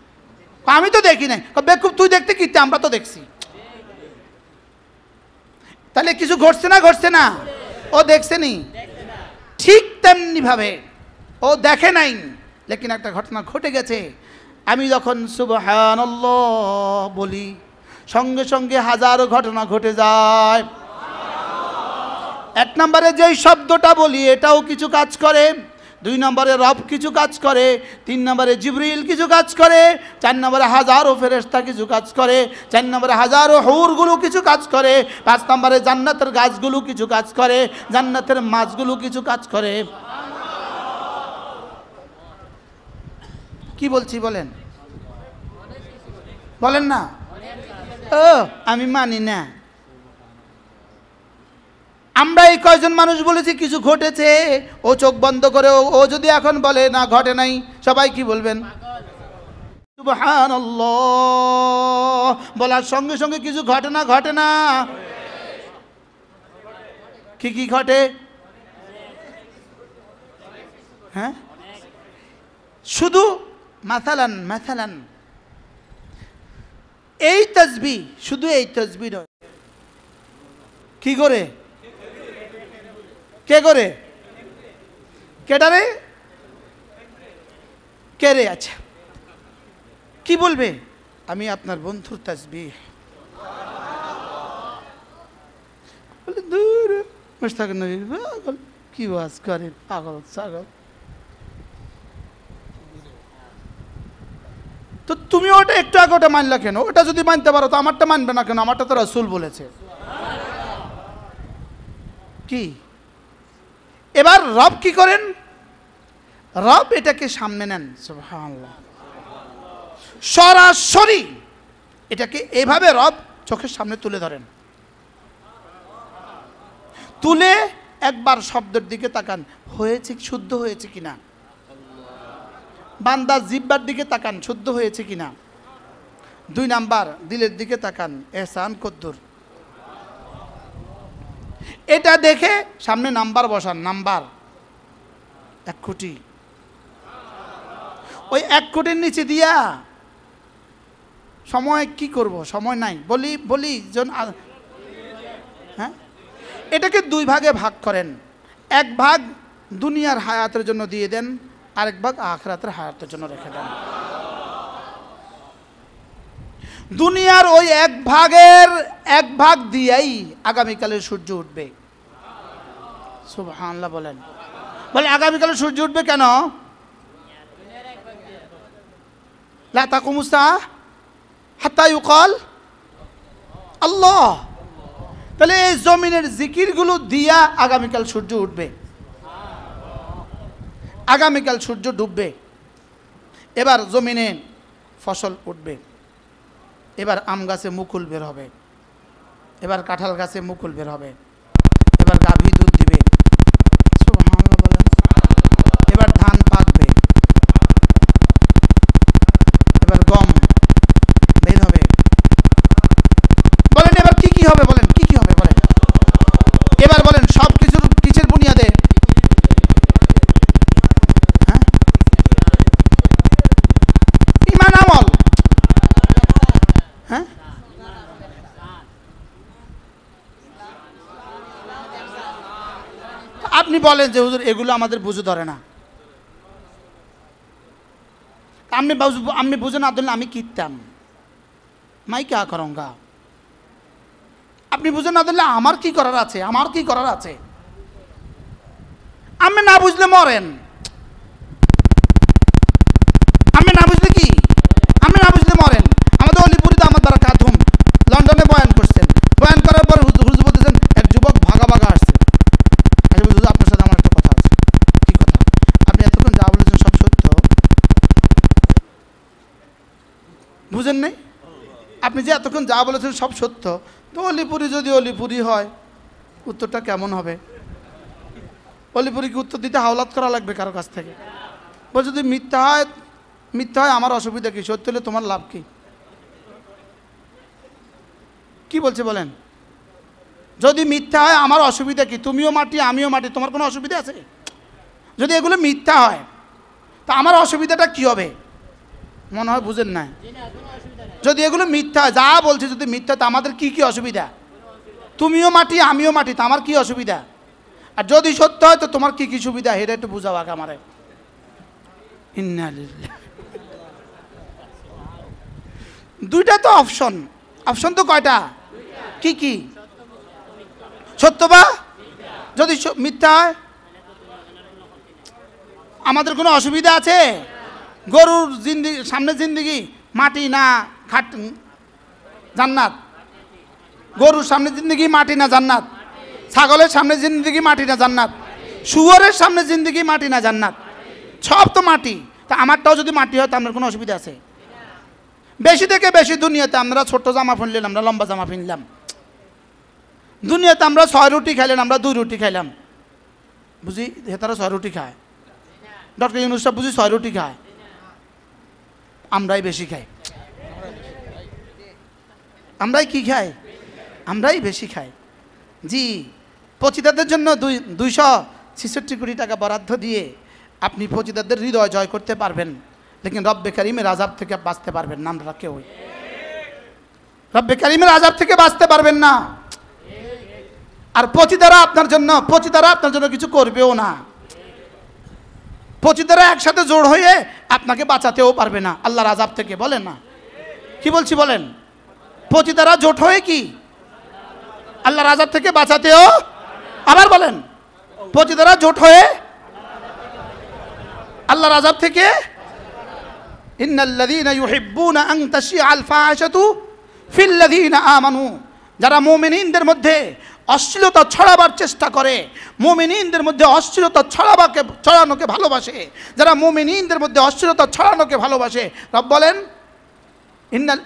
আমি তো দেখি নাই। বেকুব, তুই দেখতে কি, আমরা তো দেখছি। তাহলে কিছু ঘটছে না, ঘটছে না? ও দেখছে নি, ঠিক তেমনি ভাবে ও দেখে নাই, লেকিন একটা ঘটনা ঘটে গেছে। আমি যখন সুবহানাল্লাহ বলি, সঙ্গে সঙ্গে হাজারো ঘটনা ঘটে যায়। এক নম্বরে যেই শব্দটা বলি এটাও কিছু কাজ করে, 2 নম্বরে রব কিছু কাজ করে, 3 নম্বরে জিবরিল কিছু কাজ করে, 4 নম্বরে হাজারো ফেরেশতা কিছু কাজ করে, 4 নম্বরে হাজারো হুরগুলো কিছু কাজ করে, 5 নম্বরে জান্নাতের গাছগুলো কিছু কাজ করে, জান্নাতের মাছগুলো কিছু কাজ করে। কি বলছি বলেন? বলেন না। ও আমি মানি না। আমরা এই কয়জন মানুষ বলেছি কিছু ঘটেছে, ও চোখ বন্ধ করে ও যদি এখন বলে না ঘটে নাই, সবাই কি বলবেন? সুবহানাল্লাহ বলার সঙ্গে সঙ্গে কিছু ঘটে না, ঘটে না? কি কি ঘটে? হ্যাঁ, শুধু মাসালান মাসালান এই তাসবিহ, শুধু এই তাসবিহ নয়, কি করে? কে করে? কেডারে? কে রে? আচ্ছা, কি বলবে? আমি আপনার বন্ধুর তাসবিহ। বলে দূর মুশতাক নবী পাগল, কি ওয়াজ করে, পাগল ছাগল। তো তুমি ওটা একটু আগে ওটা মানলা কেন? ওটা যদি মানতে পারো তো আমারটা মানবে না কেন? আমারটা তো রাসূল বলেছে। কি এবার রব কি করেন? রব এটাকে সামনে নেন, সুবহানাল্লাহ, সরাসরি এটাকে এভাবে রব চোখের সামনে তুলে ধরেন, তুলে একবার শব্দের দিকে তাকান, হয়েছে শুদ্ধ হয়েছে কিনা। বান্দা জিহ্বার দিকে তাকান, শুদ্ধ হয়েছে কিনা। 2 নাম্বার দিলের দিকে তাকান, এহসান কদ্দুর। এটা দেখে সামনে নাম্বার বসান, নাম্বার 1 কোটি। ওই 1 কোটির নিচে দিয়া সময় কি করব, সময় নাই। বলি হ্যাঁ, এটাকে 2 ভাগে ভাগ করেন। 1 ভাগ দুনিয়ার হায়াতের জন্য দিয়ে দেন, আরেক ভাগ আখিরাতের হায়াতের জন্য রেখে দেন। দুনিয়ার ওই 1 ভাগের 1 ভাগ দিয়েই আগামীকালের সূর্য উঠবে। সুবহানাল্লাহ বলেন। বলে আগামীকালের সূর্য উঠবে কেন? লা তাকুমুস সাআহ হাত্তা ইউকাল আল্লাহ। তাহলে এই জমিনের জিকিরগুলো দিয়া আগামীকাল সূর্য উঠবে, আগামীকাল সূর্য ডুববে। এবার জমিনে ফসল উঠবে, এবার আম গাছে মুকুল বের হবে, এবার কাঁঠাল গাছে মুকুল বের হবে, এবার গাভী দুধ দিবে। সুবহানাল্লাহ বলেন। এবার ধান পাকবে, এবার গম বের হবে। বলেন এবার কি কি হবে? বলেন কি কি হবে? বলেন এবার বলেন সব কিছুর কিসের বুনিয়াদে? হ্যাঁ, ঈমান আমল। হ্যাঁ, আপনি বলেন যে হুজুর এগুলো আমাদের বুঝে ধরে না। আমি বুঝে না ধরলে আমি কিনতাম মাই কা করঙ্গা। আপনি বুঝে না ধরলে আমার কি করার আছে? আমার কি করার আছে? আমি না বুঝলে মরেন। আমি না বুঝলে কি? আমি না বুঝলে মরেন। আমাদের অলিপুরিতে আমার দ্বারা কাথুম লন্ডনে বয়ান করছেন। বয়ান করার পর হুজুর বলতেছেন এক যুবক ভাগা আসছে। হুজুর আপনার সাথে আমার একটা কথা আছে। কি কথা? আপনি এতক্ষণ যা বলেছেন সব সত্য, বুঝেন নাই? আপনি যে এতক্ষণ যা বলেছেন সব সত্য, তো অলিপুরি যদি অলিপুরি হয় উত্তরটা কেমন হবে? অলিপুরিকে উত্তর দিতে হাওলাত করা লাগবে কারো কাছ থেকে। বল যদি মিথ্যা হয় আমার অসুবিধা কি? সত্য হলে তোমার লাভ কি? কি বলছে বলেন? যদি মিথ্যা হয় আমার অসুবিধা কি? তুমিও মাটি আমিও মাটি, তোমার কোনো অসুবিধা আছে? যদি এগুলো মিথ্যা হয় তা আমার অসুবিধাটা কি হবে? মনে হয় বুঝেন না। যদি এগুলো মিথ্যা হয়, যা বলছে যদি মিথ্যা, তা আমাদের কি কি অসুবিধা? তুমিও মাটি আমিও মাটি, তা আমার কি অসুবিধা? আর যদি সত্য হয় তো তোমার কি কি সুবিধা? এটা একটু বুঝাও আগে আমারে। ইন্না লিল্লাহ। দুইটা তো অপশন তো কয়টা? কি কি? সত্য বা যদি মিথ্যা হয় আমাদের কোনো অসুবিধা আছে? গরুর সামনে জিন্দিগি মাটি না খাট জান্নাত? গরুর সামনে জিন্দিগি মাটি না জান্নাত? ছাগলের সামনে জিন্দিগি মাটি না জান্নাত? শুয়োরের সামনে জিন্দিগি মাটি না জান্নাত? সব তো মাটি। তা আমারটাও যদি মাটি হয় তা আপনার কোনো অসুবিধা আছে? বেশি থেকে বেশি দুনিয়াতে আমরা ছোট্ট জামা কিনলাম, আমরা লম্বা জামা কিনলাম। দুনিয়াতে আমরা 6 রুটি খাইলেন, আমরা 2 রুটি খাইলাম। বুঝি হেতারা 6 রুটি খায়। ডক্টর ইউনূস সাহেব বুঝি 6 রুটি খায়। আমরাই বেশি খাই। আমরাই কি খাই? আমরাই বেশি খাই। জি, পতিতাদের জন্য 266 কোটি টাকা বরাদ্দ দিয়ে আপনি পতিতাদের হৃদয় জয় করতে পারবেন, লেকিন রব্বে কারিমের আযাব থেকে বাঁচতে পারবেন না। আমরা কেউই রব্বে কারিমের আযাব থেকে বাঁচতে পারবেন না। আর পতিতারা আপনার জন্য কিছু করবেও না। পতিতারা একসাথে জোড় হয়ে আপনাকে বাঁচাতেও পারবে না আল্লাহর আযাব থেকে। বলেন না, কি বলছি বলেন? পতিতারা জোট হয়ে কি আল্লাহর আযাব থেকে বাঁচাতেও, আবার বলেন, পতিতারা জোট হয়ে আল্লাহর আযাব থেকে। ইন্নাল্লাযীনা ইউহিব্বুনা আন তাশিআল ফাহিশাতু ফিল্লাযীনা আমানু, যারা মুমিনদের মধ্যে অশ্লীলতা ছড়াবার চেষ্টা করে, মুমিনদের মধ্যে অশ্লীলতা ছড়ানোকে ভালোবাসে, যারা মুমিনদের মধ্যে অশ্লীলতা ছড়ানোকে ভালোবাসে, রব বলেন ইন্নাল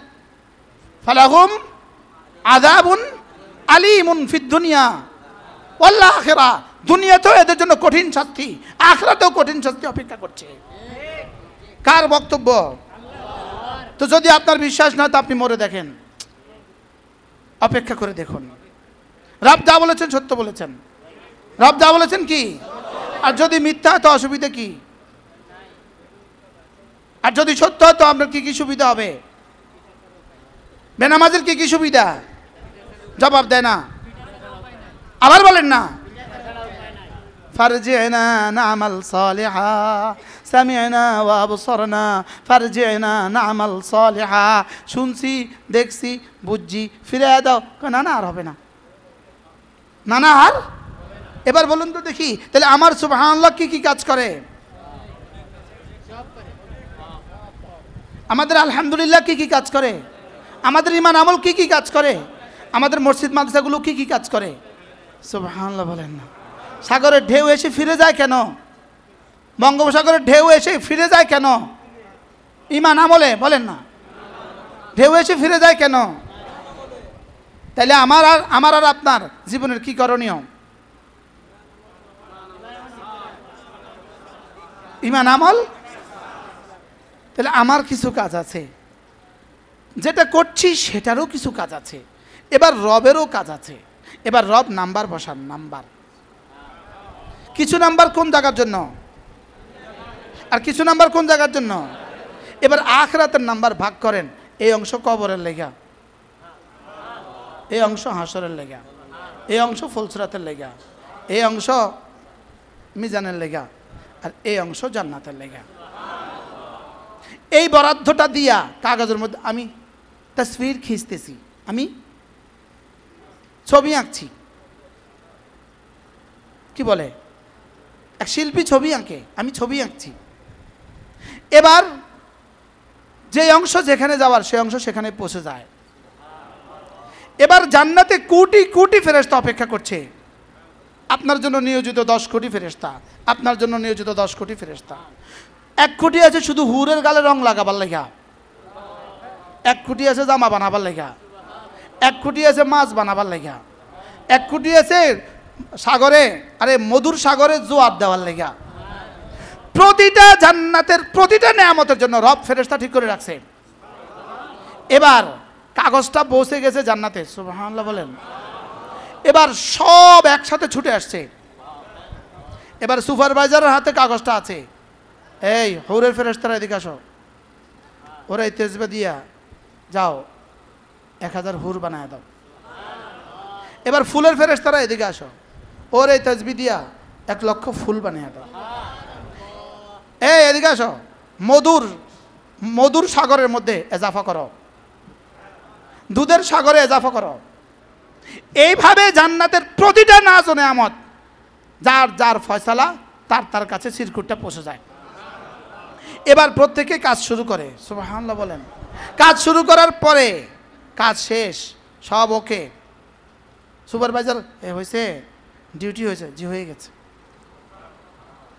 ফালাহুম আযাবুন আলীমুন ফিদ দুনিয়া ওয়াল আখিরাহ। দুনিয়াতেও এদের জন্য কঠিন শাস্তি, আখিরাতেও কঠিন শাস্তি অপেক্ষা করছে। কার বক্তব্য? তো যদি আপনার বিশ্বাস না হয় তো আপনি মরে দেখেন, অপেক্ষা করে দেখুন। রব যা বলেছেন সত্য বলেছেন। রব যা বলেছেন কি? আর যদি মিথ্যা হয় তো অসুবিধা কি? আর যদি সত্য হয় তো আপনার কি কি সুবিধা হবে? বেনামাজের কি কি সুবিধা? জবাব দেয় না, আবার বলেন না। ফারজিনা না'মাল সালিহা সামি'না ওয়া আবসারনা ফারজিনা না'মাল সালিহা, শুনছি দেখছি বুঝছি ফিরে দাও। না না আর হবে না, না না আর। এবার বলুন তো দেখি, তাহলে আমার সুবহানাল্লাহ কি কি কাজ করে? আমাদের আলহামদুলিল্লাহ কি কি কাজ করে? আমাদের ঈমান আমল কি কি কাজ করে? আমাদের মসজিদ মাদ্রাসাগুলো কি কি কাজ করে? সুবহানাল্লাহ বলেন না। সাগরের ঢেউ এসে ফিরে যায় কেন? বঙ্গোপসাগরের ঢেউ এসে ফিরে যায় কেন? ঈমান আমলে, বলেন না। ঢেউ এসে ফিরে যায় কেন? তাহলে আমার আর আপনার জীবনের কি করণীয়? ঈমান আমল। তাহলে আমার কিছু কাজ আছে, যেটা করছি সেটারও কিছু কাজ আছে। এবার রবেরও কাজ আছে। এবার রব নাম্বার বসান, নাম্বার। কিছু নাম্বার কোন জায়গার জন্য, আর কিছু নাম্বার কোন জায়গার জন্য? এবার আখিরাতের নাম্বার ভাগ করেন। এই অংশ কবরের লেগা, এই অংশ হাসরের লেগা, এই অংশ ফুলসিরাতের লেগা, এই অংশ মিজানের লেগা, আর এই অংশ জান্নাতের লেগা। এই বরাদ্দটা দিয়া কাগজের মধ্যে আমি তাসবির খিঁচতেছি, আমি ছবি আঁকছি। কি বলে, এক শিল্পী ছবি আঁকে, আমি ছবি আঁকছি। এবার যে অংশ যেখানে যাওয়ার সে অংশ সেখানে পৌঁছে যায়। এবার জান্নাতে কোটি কোটি ফেরেশতা অপেক্ষা করছে। আপনার জন্য নিয়োজিত 10 কোটি ফেরেশতা, আপনার জন্য নিয়োজিত 10 কোটি ফেরেশতা। 1 কোটি আছে শুধু হুরের গালে রং লাগাবার লেগা, 1 কোটি আছে জামা বানাবার লেগা, 1 কোটি আছে মাছ বানাবার লেগা, 1 কোটি আছে সাগরে, আরে মধুর সাগরে জোয়ার দেওয়ার লেগা। প্রতিটা জান্নাতের প্রতিটা নেয়ামতের জন্য রব ফেরেশতা ঠিক করে রাখছে। এবার কাগজটা পৌঁছে গেছে জান্নাতে, সুবহানাল্লাহ বলেন। এবার সব একসাথে ছুটে আসছে। এবার সুপারভাইজারের হাতে কাগজটা আছে। এই হুরের ফেরেশতারা এদিকে আসো, ওরা এই তেজবা দিয়া যাও 1000 হুর বানায় দাও। এবার ফুলের ফেরেশতারা এদিকে আসো, ওর এই তাসবিহ দিয়া 1 লক্ষ ফুল বানিয়ে দাও। এই এদিকে আসো, মধুর সাগরের মধ্যে এজাফা করো, দুধের সাগরে এজাফা করো। এইভাবে জান্নাতের প্রতিটা নাজ ও নেয়ামত যার যার ফয়সালা তার কাছে সিরকুটটা পৌঁছে যায়। এবার প্রত্যেকে কাজ শুরু করে, সুবহানাল্লাহ বলেন। কাজ শুরু করার পরে কাজ শেষ, সব ওকে। সুপারভাইজার হয়েছে, ডিউটি হয়েছে, জি হয়ে গেছে,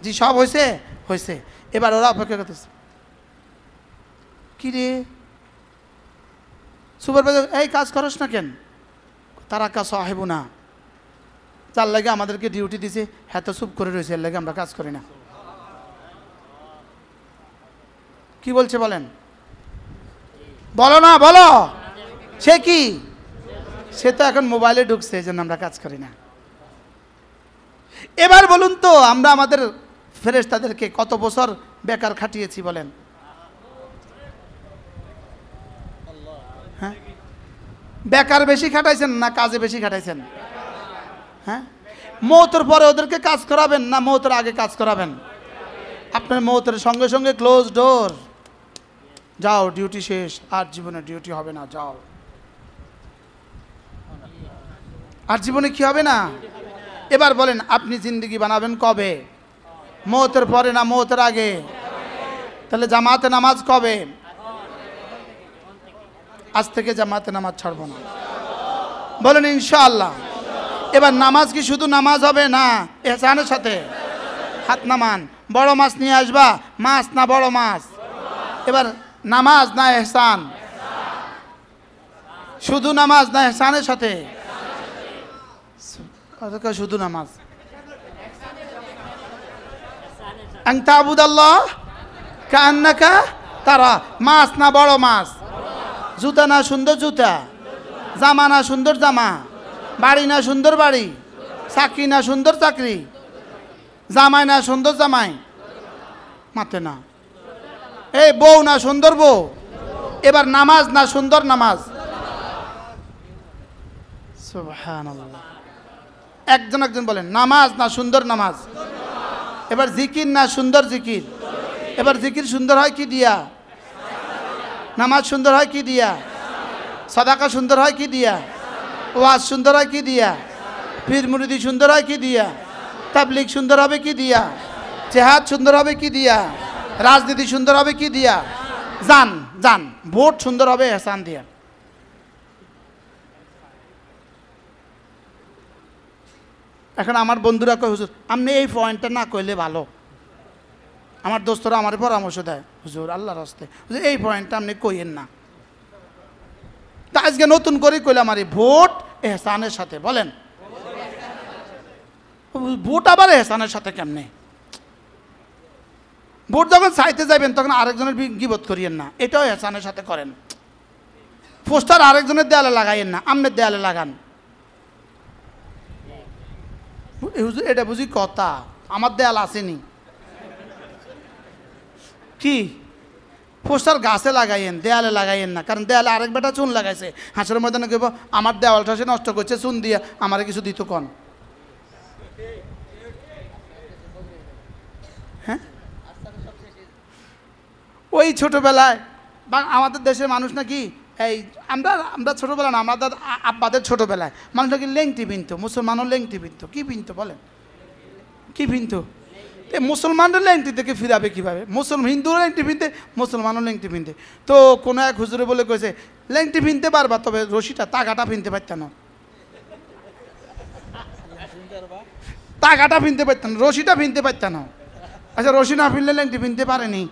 জি সব হয়েছে, হয়েছে। এবার ওরা অপেক্ষা করতেছে। কি রে সুপারভাইজার, এই কাজ করস না কেন? তারা কাজ সাহেব না, যার লাগে আমাদেরকে ডিউটি দিছে হ্যাঁ তো চুপ করে রয়েছে, এর লাগে আমরা কাজ করি না। কি বলছে বলেন, বলো না, বলো। সে কি, সে তো এখন মোবাইলে ঢুকছে, এই জন্য আমরা কাজ করি না। এবার বলুন তো, আমরা আমাদের ফেরেশতাদেরকে কত বছর বেকার খাটিয়েছি বলেন? হ্যাঁ, বেকার বেশি খাটাইছেন না কাজে বেশি খাটাইছেন? হ্যাঁ, মৌতের পরে ওদেরকে কাজ করাবেন না মৌতের আগে কাজ করাবেন? আপনার মৌতের সঙ্গে সঙ্গে ক্লোজ ডোর, যাও ডিউটি শেষ, আর জীবনে ডিউটি হবে না, যাও। আর জীবনে কি হবে না? এবার বলেন, আপনি জিন্দেগি বানাবেন কবে? মৌতের পরে না মৌতের আগে? তাহলে জামাতে নামাজ কবে? আজ থেকে জামাতে নামাজ ছাড়বো না, বলেন ইনশাআল্লাহ। এবার নামাজ কি শুধু নামাজ হবে না, ইহসানের সাথে? হাত নামান, বড় মাছ নিয়ে আসবা, মাছ না বড় মাছ? এবার নামাজ না ইহসান? শুধু নামাজ না ইহসানের সাথে? শুধু নামাজ। আন তা'বুদাল্লাহ কাআন্নাকা তারা, মাছ না বড় মাছ? জুতা না সুন্দর জুতা, জামা না সুন্দর জামা, বাড়ি না সুন্দর বাড়ি, চাকরি না সুন্দর চাকরি? জামাই না সুন্দর জামাই? মাতে না। এই বউ না সুন্দর বউ? এবার নামাজ না সুন্দর নামাজ? সুবহানাল্লাহ। একজন একজন বলেন, নামাজ না সুন্দর নামাজ? এবার জিকির না সুন্দর জিকির? এবার জিকির সুন্দর হয় কি দিয়া? নামাজ সুন্দর হয় কি দিয়া? সাদাকা সুন্দর হয় কি দিয়া? ওয়াজ সুন্দর হয় কি দিয়া? পীর মুরিদি সুন্দর হয় কি দিয়া? তাবলীগ সুন্দর হবে কি দিয়া? জিহাদ সুন্দর হবে কি দিয়া? রাজনীতি সুন্দর হবে কি দিয়া? জান জান ভোট সুন্দর হবে এহসান দিয়া। এখন আমার বন্ধুরা কয়, হুজুর আপনি এই পয়েন্টটা না কইলে ভালো। আমার দোস্তরা আমার পরামর্শ দেয়, হুজুর আল্লাহর রাস্তায় হুজুর এই পয়েন্টটা আপনি কইেন না। তা আজকে নতুন করে কইলাম, আরে ভোট এহসানের সাথে। বলেন, ভোট আবার এহসানের সাথে কেমনে? ভোট যখন চাইতে যাবেন তখন আরেকজনের গীবত করিয়েন না, এটাও এহসানের সাথে করেন। পোস্টার আরেকজনের দেয়ালে লাগাইয়েন না, আমনের দেয়ালে লাগান। হুজুর এটা বুঝি কথা, আমার দেয়াল আসেনি কি? পোস্টার গাছে লাগাইয়েন, দেয়ালে লাগাইয়েন না, কারণ দেয়ালে আরেক বেটা চুন লাগাইছে। হাঁসের ময়দানে কেব আমার দেওয়ালটা সে নষ্ট করছে চুন দিয়ে, আমারে কিছু দিত কন। হ্যাঁ, ওই ছোটবেলায় আমাদের দেশের মানুষ নাকি এই আমরা ছোটবেলা না, আমাদের আব্বাদের ছোটবেলায় মানুষ নাকি লেংটি পিনতো, মুসলমানও লেংটি পিনতো। কি পিনতো বলেন? কি পিনতো? মুসলমানরা লেংটি থেকে ফিরাবে কীভাবে? হিন্দুরা লেংটি পিনতে, মুসলমানও লেংটি পিনতে। তো কোনো এক হুজুরে বলে কয়েছে, লেংটি পিনতে পারবা, তবে রশিটা তাগাটা পিনতে পারতেন না। তাগাটা পিনতে পারতেন, রশিটা পিনতে পারতেন না। আচ্ছা, রশি না পিনলে লেংটি পিনতে পারেনি?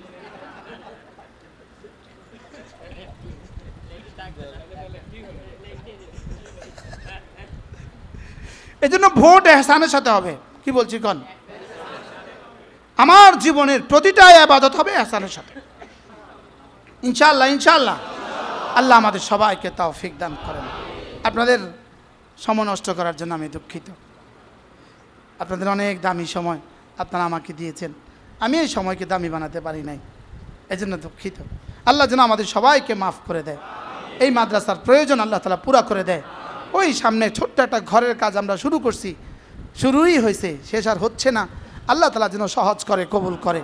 এই জন্য ভোট এহসানের সাথে হবে। কি বলছি কন? আমার জীবনের প্রতিটা ইবাদত হবে এহসানের সাথে, ইনশাআল্লাহ ইনশাআল্লাহ। আল্লাহ আমাদের সবাইকে তৌফিক দান করেন। আপনাদের সময় নষ্ট করার জন্য আমি দুঃখিত। আপনাদের অনেক দামি সময় আপনারা আমাকে দিয়েছেন, আমি এই সময়কে দামি বানাতে পারি নাই, এজন্য দুঃখিত। আল্লাহ যেন আমাদের সবাইকে মাফ করে দেয়। এই মাদ্রাসার প্রয়োজন আল্লাহ তাআলা পুরা করে দেয়। ওই সামনে ছোট্ট একটা ঘরের কাজ আমরা শুরু করছি, শুরুই হয়েছে, শেষ আর হচ্ছে না। আল্লাহ তাআলা যেন সহজ করে, কবুল করে।